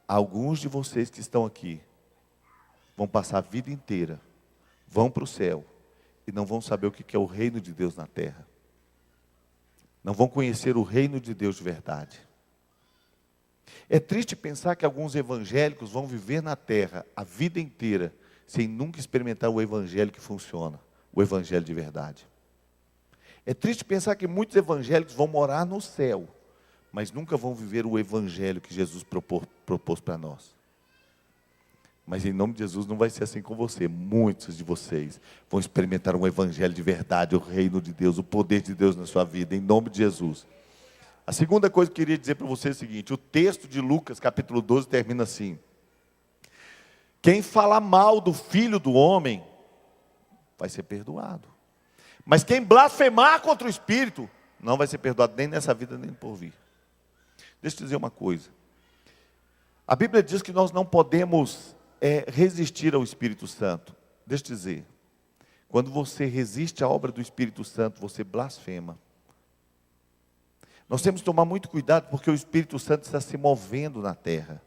B: Alguns de vocês que estão aqui vão passar a vida inteira, vão para o céu e não vão saber o que é o reino de Deus na terra. Não vão conhecer o reino de Deus de verdade. É triste pensar que alguns evangélicos vão viver na terra a vida inteira sem nunca experimentar o evangelho que funciona, o evangelho de verdade. É triste pensar que muitos evangélicos vão morar no céu, mas nunca vão viver o evangelho que Jesus propôs para nós. Mas em nome de Jesus não vai ser assim com você. Muitos de vocês vão experimentar um evangelho de verdade, o reino de Deus, o poder de Deus na sua vida, em nome de Jesus. A segunda coisa que eu queria dizer para você é o seguinte: o texto de Lucas capítulo 12 termina assim: quem fala mal do Filho do Homem vai ser perdoado, mas quem blasfemar contra o Espírito não vai ser perdoado nem nessa vida nem por vir. Deixa eu te dizer uma coisa. A Bíblia diz que nós não podemos resistir ao Espírito Santo. Deixa eu te dizer, quando você resiste à obra do Espírito Santo, você blasfema. Nós temos que tomar muito cuidado, porque o Espírito Santo está se movendo na terra.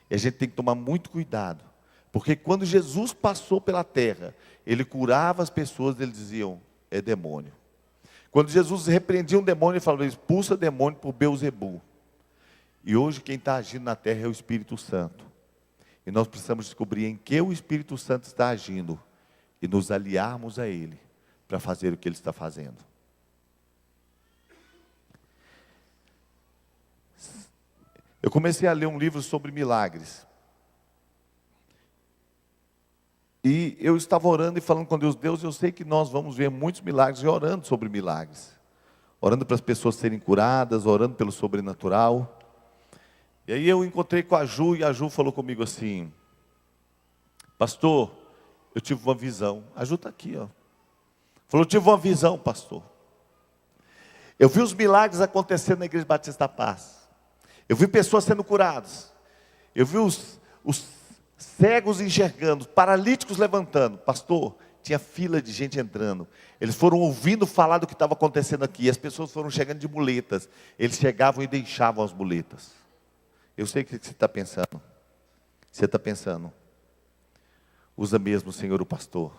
B: E a gente tem que tomar muito cuidado, porque quando Jesus passou pela terra, Ele curava as pessoas, eles diziam, é demônio. Quando Jesus repreendia um demônio, Ele falava, expulsa demônio por Beelzebu. E hoje quem está agindo na terra é o Espírito Santo. E nós precisamos descobrir em que o Espírito Santo está agindo e nos aliarmos a Ele para fazer o que Ele está fazendo. Eu comecei a ler um livro sobre milagres. E eu estava orando e falando com Deus, Deus, eu sei que nós vamos ver muitos milagres, e orando sobre milagres. Orando para as pessoas serem curadas, orando pelo sobrenatural. E aí eu encontrei com a Ju, e a Ju falou comigo assim, pastor, eu tive uma visão. A Ju está aqui, ó. Falou, eu tive uma visão, pastor. Eu vi os milagres acontecendo na Igreja Batista da Paz. Eu vi pessoas sendo curadas. Eu vi os cegos enxergando, os paralíticos levantando. Pastor, tinha fila de gente entrando. Eles foram ouvindo falar do que estava acontecendo aqui. E as pessoas foram chegando de muletas. Eles chegavam e deixavam as muletas. Eu sei o que você está pensando. Você está pensando, usa mesmo, Senhor, o pastor.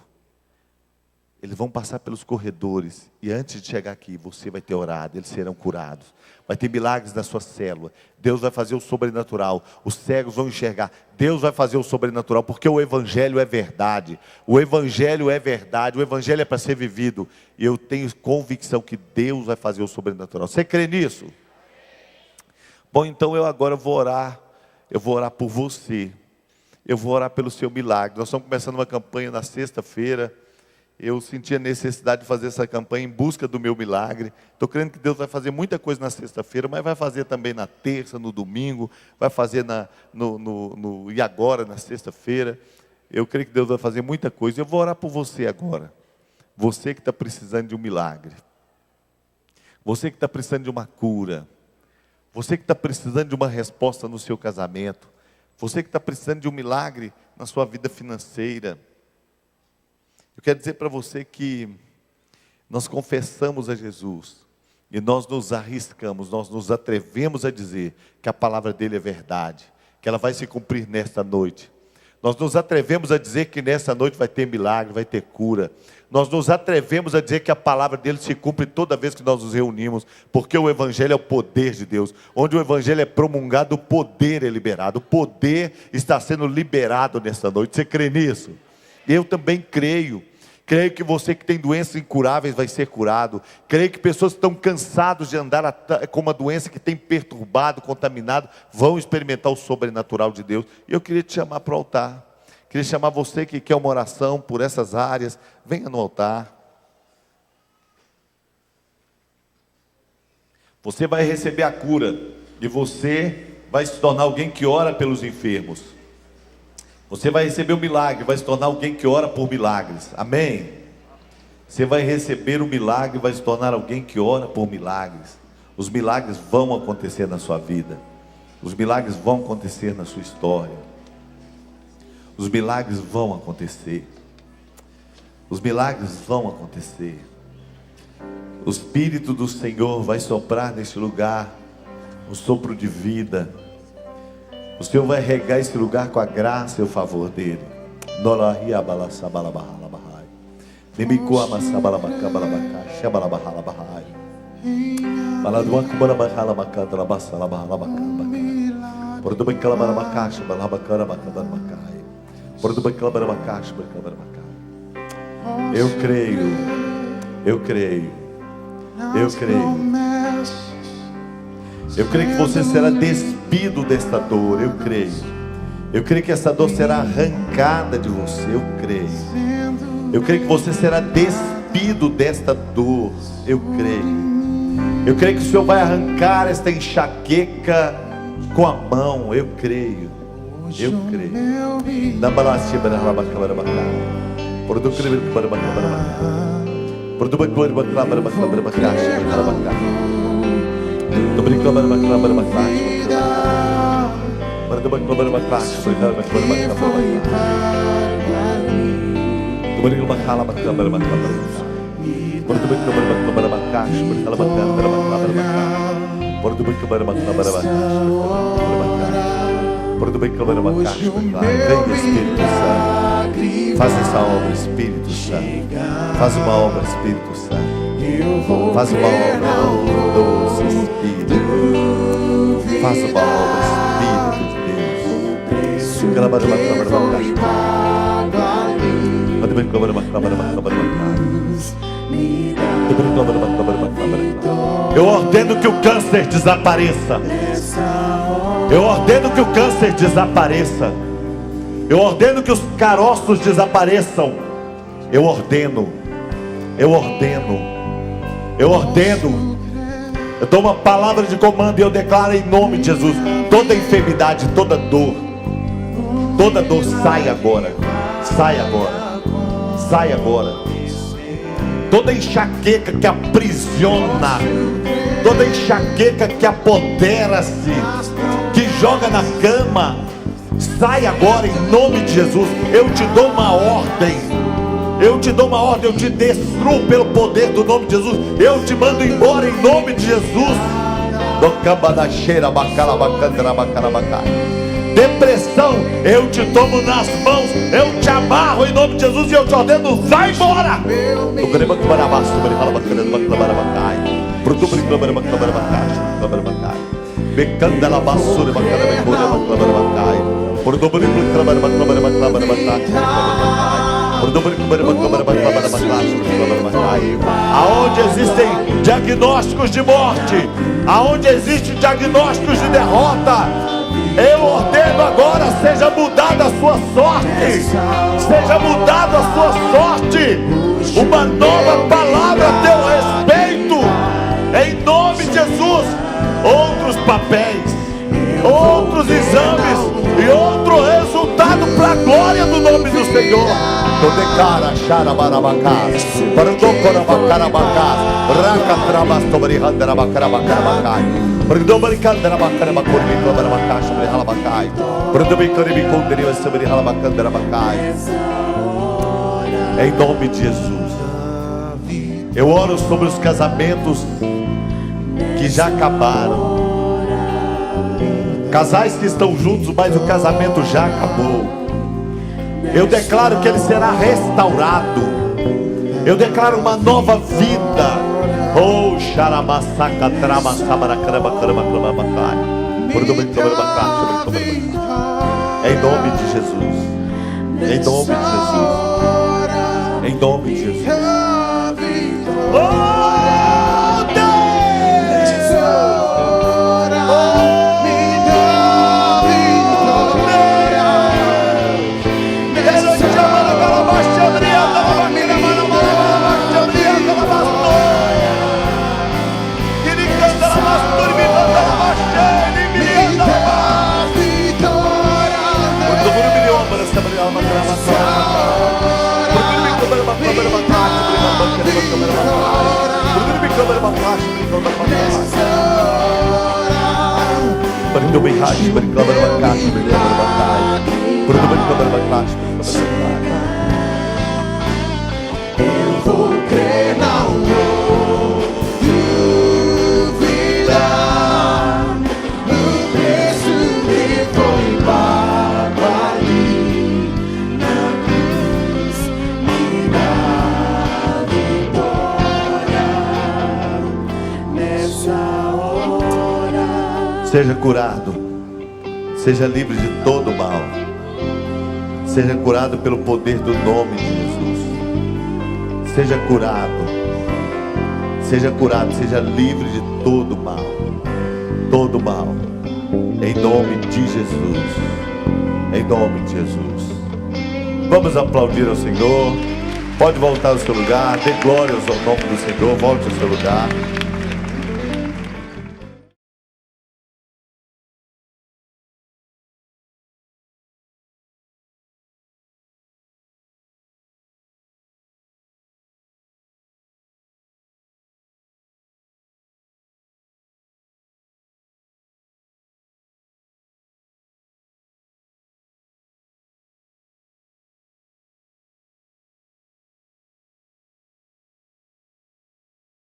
B: Eles vão passar pelos corredores, e antes de chegar aqui, você vai ter orado, eles serão curados. Vai ter milagres na sua célula. Deus vai fazer o sobrenatural. Os cegos vão enxergar. Deus vai fazer o sobrenatural, porque o Evangelho é verdade. O Evangelho é verdade. O Evangelho é para ser vivido. E eu tenho convicção que Deus vai fazer o sobrenatural. Você crê nisso? Bom, então eu agora vou orar. Eu vou orar por você. Eu vou orar pelo seu milagre. Nós estamos começando uma campanha na sexta-feira. Eu senti a necessidade de fazer essa campanha em busca do meu milagre. Estou crendo que Deus vai fazer muita coisa na sexta-feira, mas vai fazer também na terça, no domingo, vai fazer e agora, na sexta-feira. Eu creio que Deus vai fazer muita coisa. Eu vou orar por você agora. Você que está precisando de um milagre. Você que está precisando de uma cura. Você que está precisando de uma resposta no seu casamento. Você que está precisando de um milagre na sua vida financeira. Eu quero dizer para você que nós confessamos a Jesus e nós nos arriscamos, nós nos atrevemos a dizer que a palavra dele é verdade, que ela vai se cumprir nesta noite. Nós nos atrevemos a dizer que nessa noite vai ter milagre, vai ter cura. Nós nos atrevemos a dizer que a palavra dele se cumpre toda vez que nós nos reunimos, porque o Evangelho é o poder de Deus. Onde o Evangelho é promulgado, o poder é liberado. O poder está sendo liberado nesta noite. Você crê nisso? Eu também creio. Creio que você que tem doenças incuráveis vai ser curado. Creio que pessoas que estão cansadas de andar com uma doença que tem perturbado, contaminado, vão experimentar o sobrenatural de Deus. E eu queria te chamar para o altar. Queria chamar você que quer uma oração por essas áreas. Venha no altar. Você vai receber a cura. E você vai se tornar alguém que ora pelos enfermos. Você vai receber o milagre, vai se tornar alguém que ora por milagres. Amém? Você vai receber o milagre, vai se tornar alguém que ora por milagres. Os milagres vão acontecer na sua vida. Os milagres vão acontecer na sua história. Os milagres vão acontecer. Os milagres vão acontecer. O Espírito do Senhor vai soprar neste lugar, um sopro de vida. O Senhor vai regar esse lugar com a graça e o favor dEle. Nolahia balasabala bahala bahai. Nimikua masabala bakabala bakai. Shabala bahala bahai. Baladua kubala bahala bakandra basala bahala bakai. Portuba calabara bacacha, balabacana bacana bacai. Portuba calabara bacacha, bacana bacai. Eu creio. Eu creio. Eu creio. Eu creio que você será despido desta dor. Eu creio. Eu creio que essa dor será arrancada de você. Eu creio. Eu creio que você será despido desta dor. Eu creio. Eu creio que o Senhor vai arrancar esta enxaqueca com a mão. Eu creio. Eu creio. Da balastia para a bacana bacana. Por do creio para bacana bacana. Por do bacana bacana bacana bacana. Do brinco para bacana bacana. Por do bacana bacana bacana bacana. Do brinco bacana bacana bacana. Por do brinco para bacana bacana. Por do brinco para Por do bem que eu uma caixa, vem Espírito Santo, faz essa obra, Espírito Santo, faz uma obra, Espírito Santo, faz uma obra, doce Espírito, faz uma obra, Espírito de Deus. Eu ordeno que o câncer desapareça. Eu ordeno que o câncer desapareça. Eu ordeno que os caroços desapareçam. Eu ordeno. Eu ordeno. Eu ordeno. Eu dou uma palavra de comando e eu declaro em nome de Jesus: toda enfermidade, toda dor sai agora. Sai agora. Sai agora. Toda enxaqueca que aprisiona, toda enxaqueca que apodera-se, que joga na cama, sai agora em nome de Jesus. Eu te dou uma ordem. Eu te dou uma ordem. Eu te destruo pelo poder do nome de Jesus. Eu te mando embora em nome de Jesus. Depressão, eu te tomo nas mãos. Eu te amarro em nome de Jesus e eu te ordeno: vai embora. Aonde existem diagnósticos de morte, aonde existem diagnósticos de derrota, eu ordeno agora: seja mudada a sua sorte, seja mudada a sua sorte, uma nova palavra a teu respeito, em nome de Jesus. Outros papéis, outros exames e outro resultado para a glória do nome do Senhor. Todecara xarabarabacás, parandocorabacarabacás, racatrabas tobrihanderabacarabacarabakai, brandobaricanderabacarabacoribicobarabacás, sobrehalabakai, brandobicoribiconderias sobrehalabacanderabacai. Em nome de Jesus. Eu oro sobre os casamentos que já acabaram, casais que estão juntos, mas o casamento já acabou. Eu declaro que ele será restaurado. Eu declaro uma nova vida. Oh, xaramassaca, tramassabaracrama, crama, crama, bacai. Em nome de Jesus. Em nome de Jesus. Em nome de Jesus. Oh!
C: Eu vou crer, não vou duvidar no preço que foi pago ali na cruz.
B: Seja curado. Seja livre de todo mal. Seja curado pelo poder do nome de Jesus. Seja curado. Seja curado, seja livre de todo mal. Todo mal. Em nome de Jesus. Em nome de Jesus. Vamos aplaudir ao Senhor. Pode voltar ao seu lugar. Dê glórias ao nome do Senhor. Volte ao seu lugar.